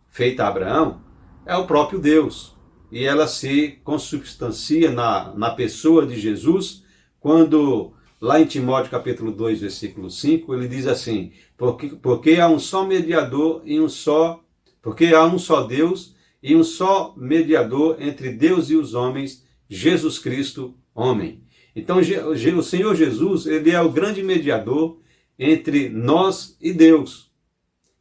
Speaker 2: feita a Abraão é o próprio Deus, e ela se consubstancia na pessoa de Jesus, quando lá em Timóteo capítulo 2, versículo 5, ele diz assim, porque há um só mediador e porque há um só Deus e um só mediador entre Deus e os homens, Jesus Cristo, homem. Então o Senhor Jesus, ele é o grande mediador entre nós e Deus.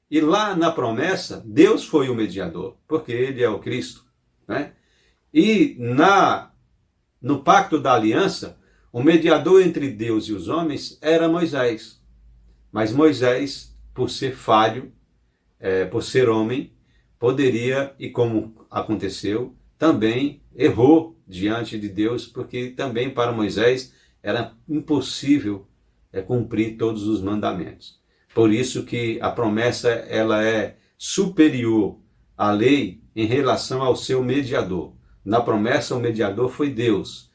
Speaker 2: E lá na promessa, Deus foi o mediador, porque ele é o Cristo, né? E no pacto da aliança, o mediador entre Deus e os homens era Moisés. Mas Moisés, por ser falho, por ser homem, poderia, e como aconteceu, também errou diante de Deus, porque também para Moisés era impossível cumprir todos os mandamentos. Por isso que a promessa ela é superior à lei em relação ao seu mediador. Na promessa, o mediador foi Deus.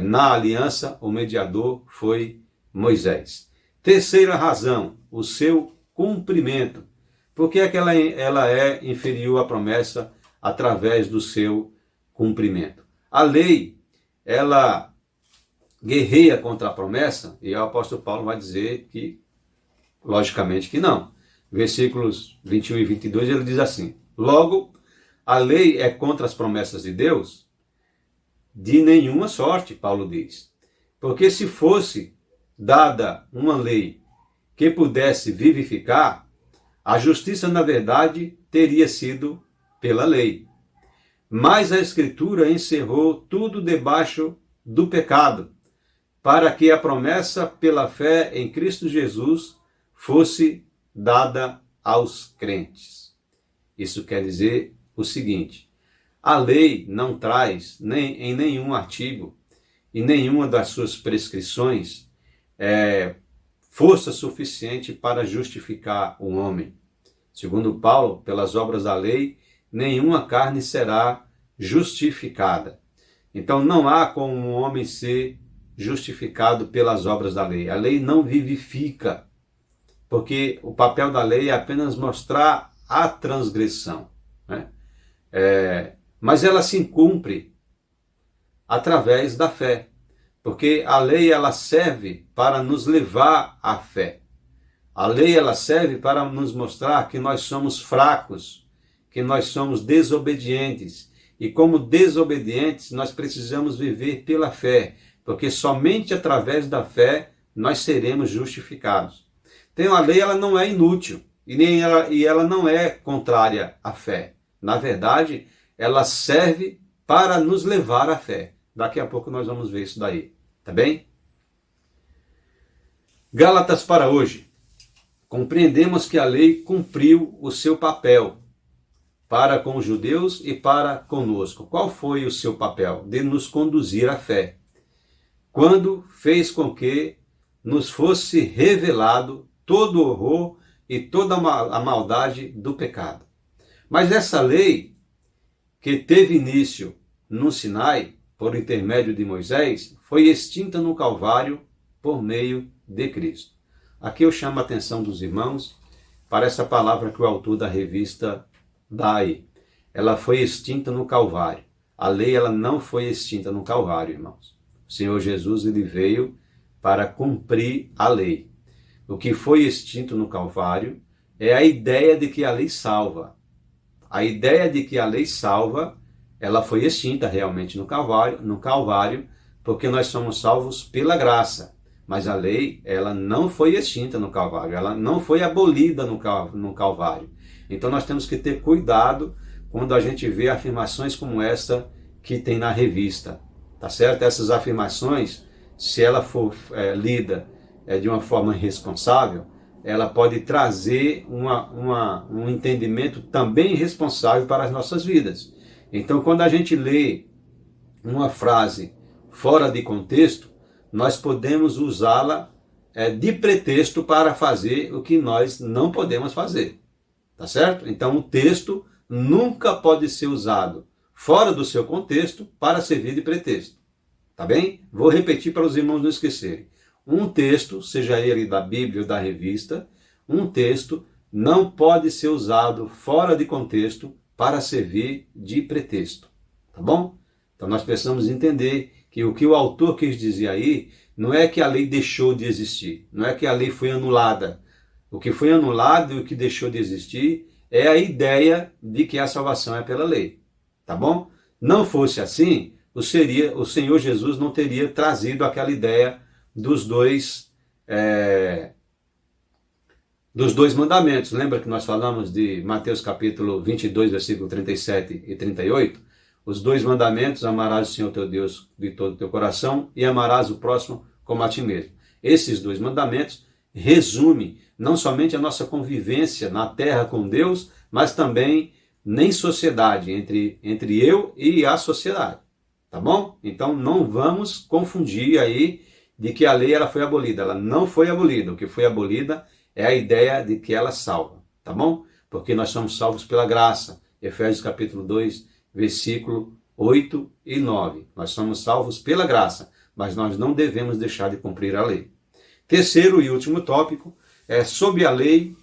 Speaker 2: Na aliança, o mediador foi Moisés. Terceira razão, o seu cumprimento. Por que é que ela é inferior à promessa através do seu cumprimento? A lei, ela guerreia contra a promessa, e o apóstolo Paulo vai dizer que, logicamente que não. Versículos 21 e 22, ele diz assim, logo, a lei é contra as promessas de Deus? De nenhuma sorte, Paulo diz. Porque se fosse dada uma lei que pudesse vivificar, a justiça, na verdade, teria sido pela lei. Mas a Escritura encerrou tudo debaixo do pecado, para que a promessa pela fé em Cristo Jesus fosse dada aos crentes. Isso quer dizer o seguinte, a lei não traz em nenhum artigo e nenhuma das suas prescrições força suficiente para justificar o homem. Segundo Paulo, pelas obras da lei, nenhuma carne será justificada. Então não há como um homem ser justificado pelas obras da lei. A lei não vivifica, porque o papel da lei é apenas mostrar a transgressão, né? mas ela se cumpre através da fé, porque a lei ela serve para nos levar à fé. A lei ela serve para nos mostrar que nós somos fracos, que nós somos desobedientes, e como desobedientes nós precisamos viver pela fé, porque somente através da fé nós seremos justificados. Então a lei ela não é inútil e ela não é contrária à fé. Na verdade, ela serve para nos levar à fé. Daqui a pouco nós vamos ver isso daí, tá bem? Gálatas para hoje. Compreendemos que a lei cumpriu o seu papel para com os judeus e para conosco. Qual foi o seu papel? De nos conduzir à fé. Quando fez com que nos fosse revelado todo o horror e toda a maldade do pecado. Mas essa lei, que teve início no Sinai, por intermédio de Moisés, foi extinta no Calvário por meio de Cristo. Aqui eu chamo a atenção dos irmãos para essa palavra que o autor da revista dá aí. Ela foi extinta no Calvário. A lei ela não foi extinta no Calvário, irmãos. O Senhor Jesus ele veio para cumprir a lei. O que foi extinto no Calvário é a ideia de que a lei salva. A ideia de que a lei salva, ela foi extinta realmente no Calvário, porque nós somos salvos pela graça. Mas a lei, ela não foi extinta no Calvário, ela não foi abolida no Calvário. Então nós temos que ter cuidado quando a gente vê afirmações como essa que tem na revista. Tá certo? Essas afirmações, se ela for lida de uma forma irresponsável, ela pode trazer um entendimento também irresponsável para as nossas vidas. Então, quando a gente lê uma frase fora de contexto, nós podemos usá-la de pretexto para fazer o que nós não podemos fazer. Tá certo? Então, o texto nunca pode ser usado fora do seu contexto para servir de pretexto. Tá bem? Vou repetir para os irmãos não esquecerem. Um texto, seja ele da Bíblia ou da revista, um texto não pode ser usado fora de contexto para servir de pretexto. Tá bom? Então nós precisamos entender que o que o autor quis dizer aí não é que a lei deixou de existir, não é que a lei foi anulada. O que foi anulado e o que deixou de existir é a ideia de que a salvação é pela lei. Tá bom? Não fosse assim, o Senhor Jesus não teria trazido aquela ideia dos dois mandamentos. Lembra que nós falamos de Mateus capítulo 22, versículo 37 e 38? Os dois mandamentos: amarás o Senhor teu Deus de todo o teu coração e amarás o próximo como a ti mesmo. Esses dois mandamentos resumem não somente a nossa convivência na terra com Deus, mas também em sociedade, entre eu e a sociedade. Tá bom? Então não vamos confundir aí de que a lei ela foi abolida. Ela não foi abolida. O que foi abolida é a ideia de que ela salva. Tá bom? Porque nós somos salvos pela graça. Efésios capítulo 2, versículo 8 e 9. Nós somos salvos pela graça, mas nós não devemos deixar de cumprir a lei. Terceiro e último tópico é sob a lei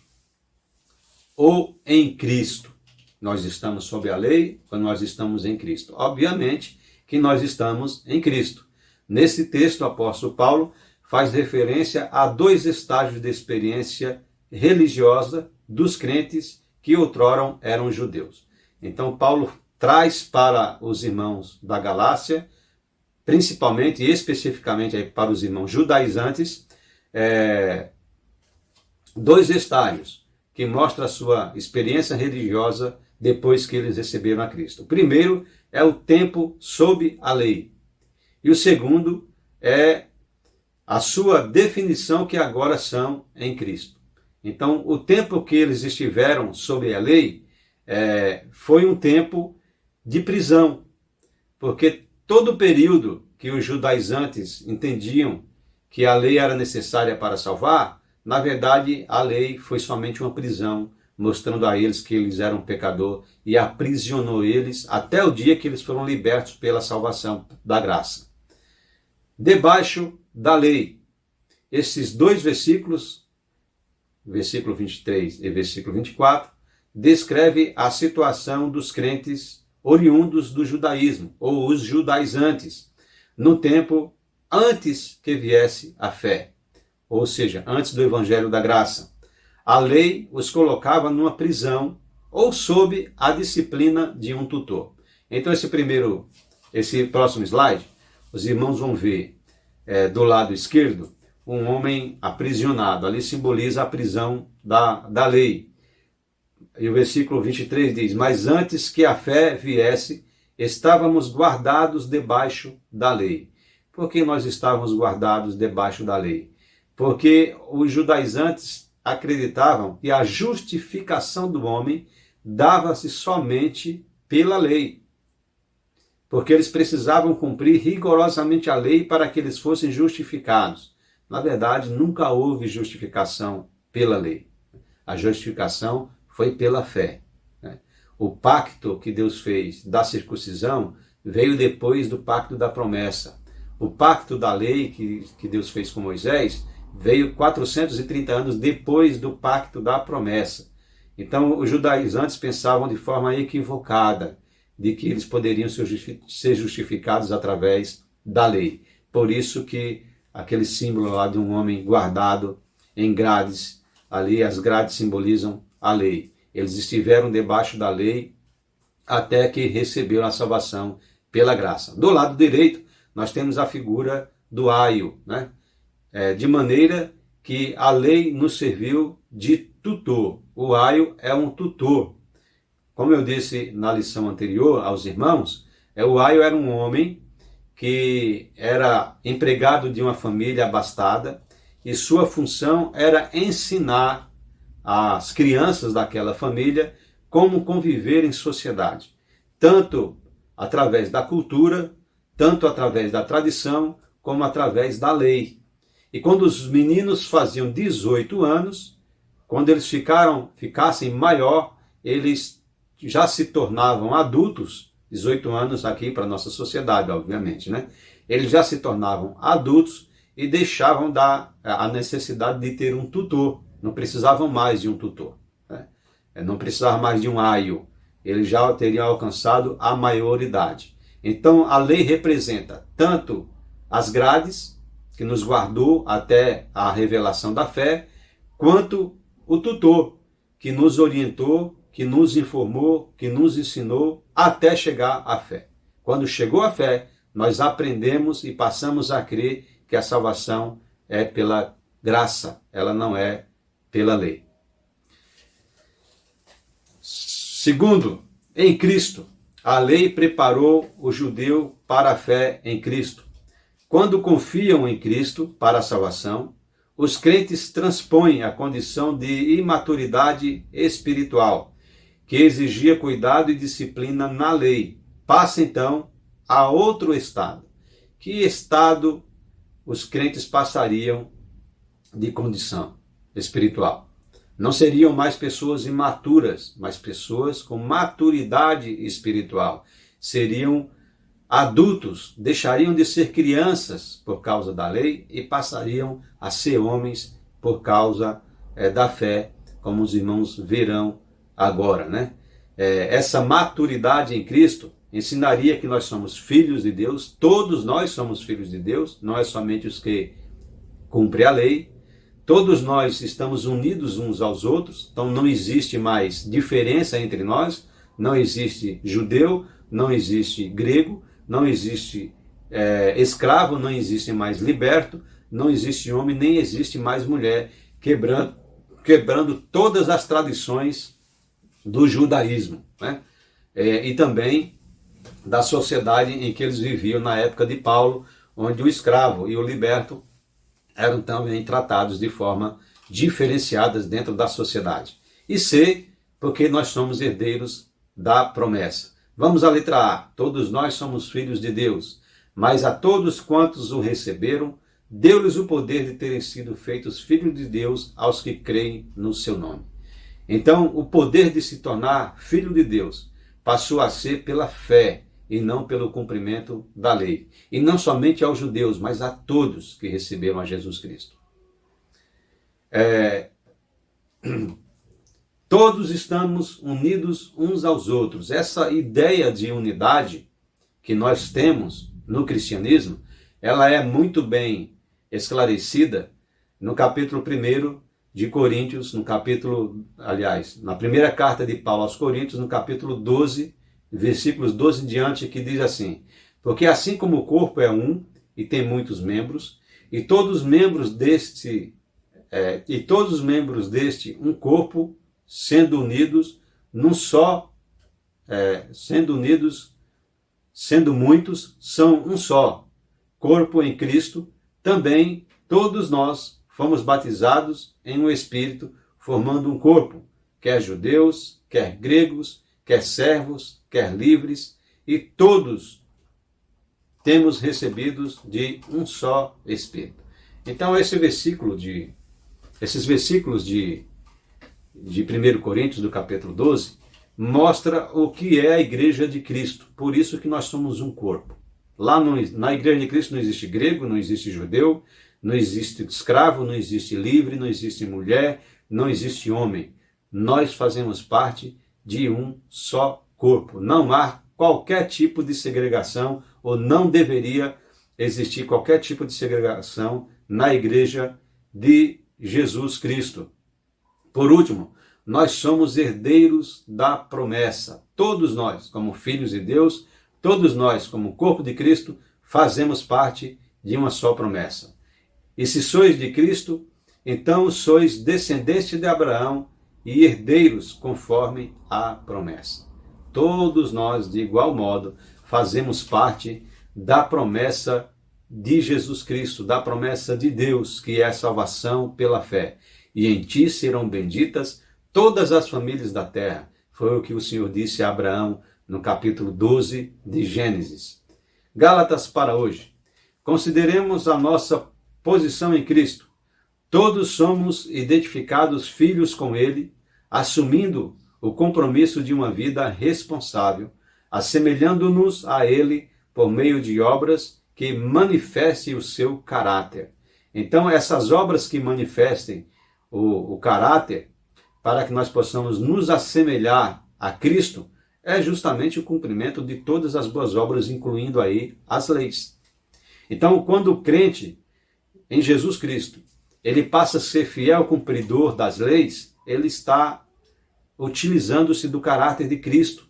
Speaker 2: ou em Cristo. Nós estamos sob a lei ou nós estamos em Cristo? Obviamente que nós estamos em Cristo. Nesse texto, o apóstolo Paulo faz referência a dois estágios de experiência religiosa dos crentes que outrora eram judeus. Então, Paulo traz para os irmãos da Galácia, principalmente e especificamente para os irmãos judaizantes, dois estágios que mostram a sua experiência religiosa depois que eles receberam a Cristo. O primeiro é o tempo sob a lei. E o segundo é a sua definição que agora são em Cristo. Então, o tempo que eles estiveram sob a lei foi um tempo de prisão, porque todo o período que os judaizantes entendiam que a lei era necessária para salvar, na verdade, a lei foi somente uma prisão, mostrando a eles que eles eram pecador e aprisionou eles até o dia que eles foram libertos pela salvação da graça. Debaixo da lei. Esses dois versículos, versículo 23 e versículo 24, descreve a situação dos crentes oriundos do judaísmo, ou os judaizantes, no tempo antes que viesse a fé, ou seja, antes do Evangelho da Graça. A lei os colocava numa prisão ou sob a disciplina de um tutor. Então esse próximo slide, os irmãos vão ver do lado esquerdo um homem aprisionado. Ali simboliza a prisão da lei. E o versículo 23 diz: mas antes que a fé viesse, estávamos guardados debaixo da lei. Por que nós estávamos guardados debaixo da lei? Porque os judaizantes acreditavam que a justificação do homem dava-se somente pela lei. Porque eles precisavam cumprir rigorosamente a lei para que eles fossem justificados. Na verdade, nunca houve justificação pela lei. A justificação foi pela fé. O pacto que Deus fez da circuncisão veio depois do pacto da promessa. O pacto da lei que Deus fez com Moisés veio 430 anos depois do pacto da promessa. Então, os judaizantes pensavam de forma equivocada de que eles poderiam ser justificados através da lei. Por isso que aquele símbolo lá de um homem guardado em grades, ali as grades simbolizam a lei. Eles estiveram debaixo da lei até que receberam a salvação pela graça. Do lado direito, nós temos a figura do aio, né? De maneira que a lei nos serviu de tutor. O aio é um tutor. Como eu disse na lição anterior aos irmãos, o aio era um homem que era empregado de uma família abastada e sua função era ensinar as crianças daquela família como conviver em sociedade, tanto através da cultura, tanto através da tradição, como através da lei. E quando os meninos faziam 18 anos, quando eles ficassem maior, eles já se tornavam adultos, 18 anos aqui para a nossa sociedade, obviamente, né? Eles já se tornavam adultos e deixavam a necessidade de ter um tutor. Não precisavam mais de um tutor, né? Não precisavam mais de um aio. Eles já teriam alcançado a maioridade. Então, a lei representa tanto as grades, que nos guardou até a revelação da fé, quanto o tutor, que nos orientou, que nos informou, que nos ensinou até chegar à fé. Quando chegou a fé, nós aprendemos e passamos a crer que a salvação é pela graça, ela não é pela lei. Segundo, em Cristo, a lei preparou o judeu para a fé em Cristo. Quando confiam em Cristo para a salvação, os crentes transpõem a condição de imaturidade espiritual, que exigia cuidado e disciplina na lei. Passa então a outro estado. Que estado os crentes passariam de condição espiritual? Não seriam mais pessoas imaturas, mas pessoas com maturidade espiritual. Seriam adultos, deixariam de ser crianças por causa da lei e passariam a ser homens por causa da fé, como os irmãos verão agora, né? Essa maturidade em Cristo ensinaria que nós somos filhos de Deus, todos nós somos filhos de Deus, não é somente os que cumprem a lei, todos nós estamos unidos uns aos outros, então não existe mais diferença entre nós, não existe judeu, não existe grego, não existe escravo, não existe mais liberto, não existe homem, nem existe mais mulher, quebrando todas as tradições do judaísmo, né? E também da sociedade em que eles viviam na época de Paulo, onde o escravo e o liberto eram também tratados de forma diferenciadas dentro da sociedade. E C, porque nós somos herdeiros da promessa. Vamos à letra A. Todos nós somos filhos de Deus, mas a todos quantos o receberam, deu-lhes o poder de terem sido feitos filhos de Deus aos que creem no seu nome. Então, o poder de se tornar filho de Deus passou a ser pela fé e não pelo cumprimento da lei. E não somente aos judeus, mas a todos que receberam a Jesus Cristo. todos estamos unidos uns aos outros. Essa ideia de unidade que nós temos no cristianismo, ela é muito bem esclarecida no capítulo 1 de Coríntios, na primeira carta de Paulo aos Coríntios, no capítulo 12, versículos 12 em diante, que diz assim: porque assim como o corpo é um e tem muitos membros, e todos os membros deste um corpo, sendo unidos num só, sendo muitos, são um só corpo em Cristo. Também todos nós fomos batizados em um Espírito, formando um corpo, quer judeus, quer gregos, quer servos, quer livres, e todos temos recebidos de um só Espírito. Então esses versículos de 1 Coríntios, do capítulo 12, mostra o que é a igreja de Cristo. Por isso que nós somos um corpo. Lá na igreja de Cristo não existe grego, não existe judeu, não existe escravo, não existe livre, não existe mulher, não existe homem. Nós fazemos parte de um só corpo. Não há qualquer tipo de segregação, ou não deveria existir qualquer tipo de segregação na igreja de Jesus Cristo. Por último, nós somos herdeiros da promessa. Todos nós, como filhos de Deus, todos nós, como corpo de Cristo, fazemos parte de uma só promessa. E se sois de Cristo, então sois descendentes de Abraão e herdeiros conforme a promessa. Todos nós, de igual modo, fazemos parte da promessa de Jesus Cristo, da promessa de Deus, que é a salvação pela fé. E em ti serão benditas todas as famílias da terra. Foi o que o Senhor disse a Abraão no capítulo 12 de Gênesis. Gálatas para hoje. Consideremos a nossa posição em Cristo. Todos somos identificados filhos com Ele, assumindo o compromisso de uma vida responsável, assemelhando-nos a Ele por meio de obras que manifestem o seu caráter. Então, essas obras que manifestem o caráter, para que nós possamos nos assemelhar a Cristo, é justamente o cumprimento de todas as boas obras, incluindo aí as leis. Então, quando o crente em Jesus Cristo, ele passa a ser fiel cumpridor das leis, ele está utilizando-se do caráter de Cristo.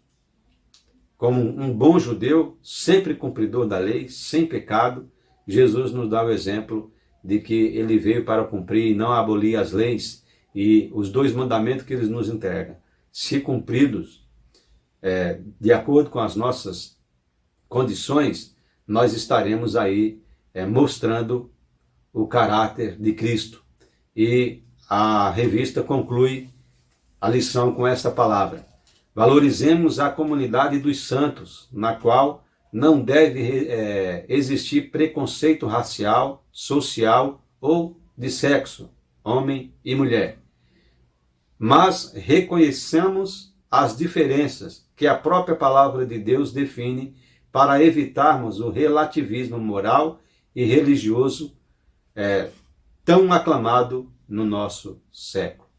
Speaker 2: Como um bom judeu, sempre cumpridor da lei, sem pecado, Jesus nos dá o exemplo de que ele veio para cumprir e não abolir as leis e os 2 mandamentos que ele nos entrega. Se cumpridos de acordo com as nossas condições, nós estaremos aí mostrando o caráter de Cristo. E a revista conclui a lição com esta palavra: valorizemos a comunidade dos santos, na qual não deve existir preconceito racial, social ou de sexo, homem e mulher. Mas reconheçamos as diferenças que a própria palavra de Deus define para evitarmos o relativismo moral e religioso tão aclamado no nosso século.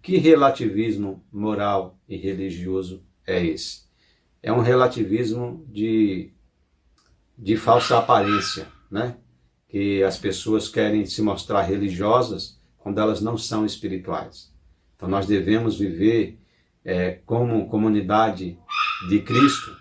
Speaker 2: Que relativismo moral e religioso é esse? É um relativismo de falsa aparência, né? Que as pessoas querem se mostrar religiosas quando elas não são espirituais. Então nós devemos viver como comunidade de Cristo,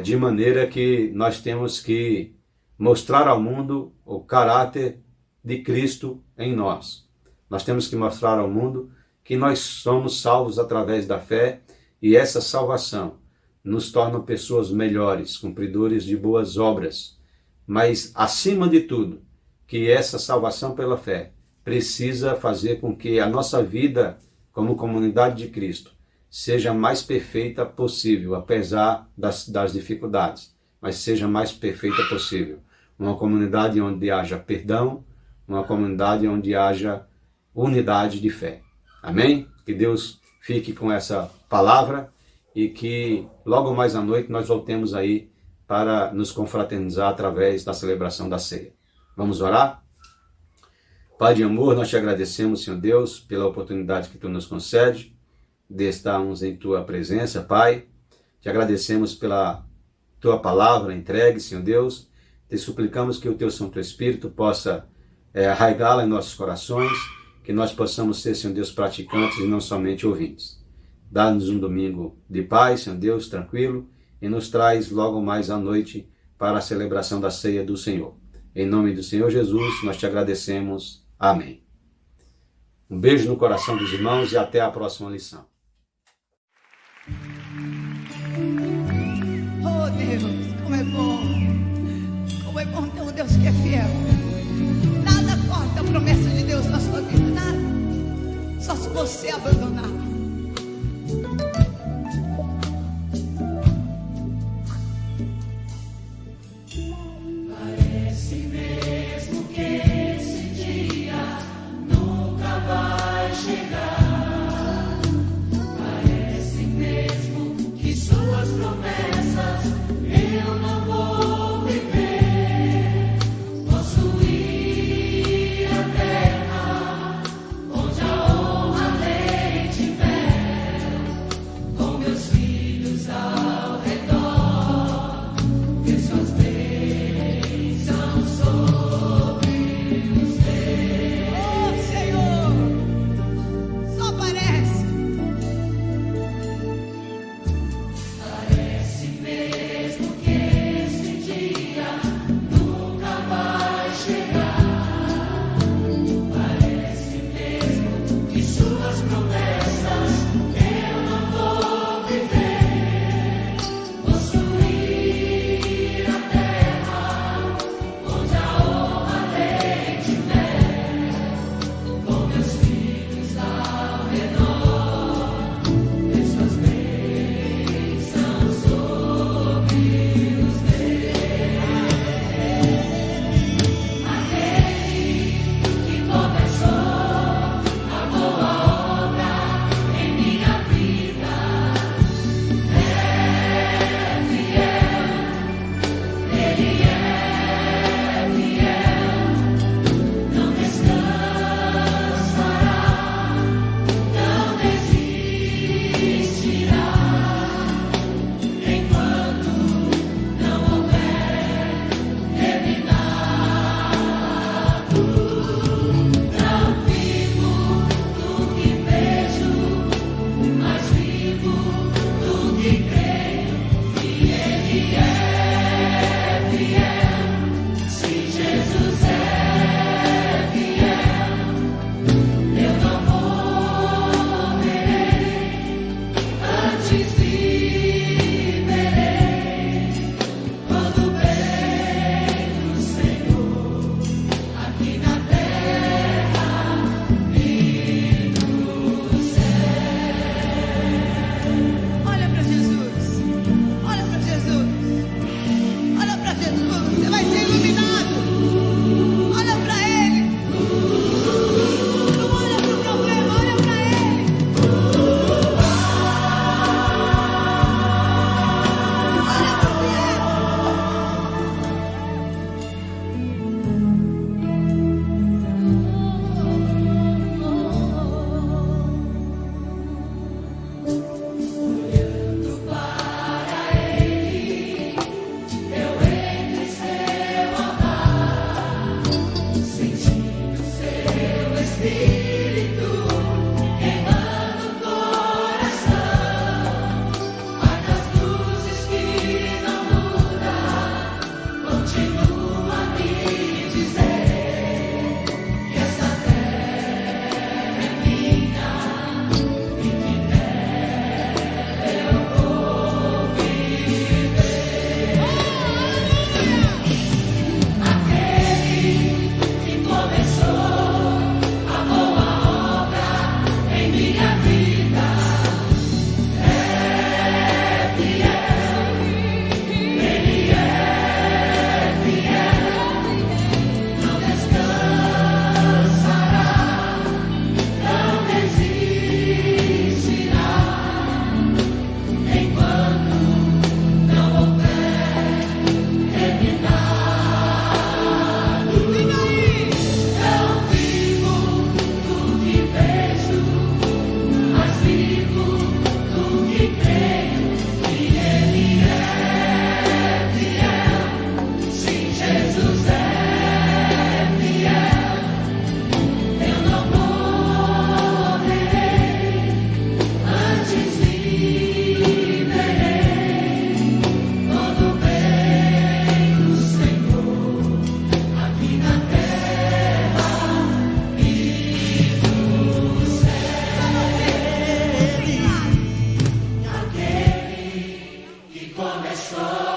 Speaker 2: de maneira que nós temos que mostrar ao mundo o caráter de Cristo em nós. Nós temos que mostrar ao mundo que nós somos salvos através da fé, e essa salvação nos torna pessoas melhores, cumpridores de boas obras. Mas, acima de tudo, que essa salvação pela fé precisa fazer com que a nossa vida como comunidade de Cristo seja mais perfeita possível, apesar das dificuldades, mas seja mais perfeita possível. Uma comunidade onde haja perdão, uma comunidade onde haja unidade de fé. Amém? Que Deus fique com essa palavra e que logo mais à noite nós voltemos aí para nos confraternizar através da celebração da ceia. Vamos orar? Pai de amor, nós te agradecemos, Senhor Deus, pela oportunidade que Tu nos concede de estarmos em Tua presença, Pai. Te agradecemos pela Tua palavra entregue, Senhor Deus. Te suplicamos que o Teu Santo Espírito possa arraigá-la em nossos corações, que nós possamos ser, Senhor Deus, praticantes e não somente ouvintes. Dá-nos um domingo de paz, Senhor Deus, tranquilo, e nos traz logo mais à noite para a celebração da ceia do Senhor. Em nome do Senhor Jesus, nós te agradecemos. Amém. Um beijo no coração dos irmãos e até a próxima lição.
Speaker 4: Oh Deus, como é bom! Como é bom ter um Deus que é fiel. Nada corta a promessa de Deus na sua vida, nada. Só se você abandonar.
Speaker 5: Parece mesmo que esse dia nunca vai chegar. Parece mesmo que suas promessas eu não vou viver. Possuir a terra onde a honra, a lei só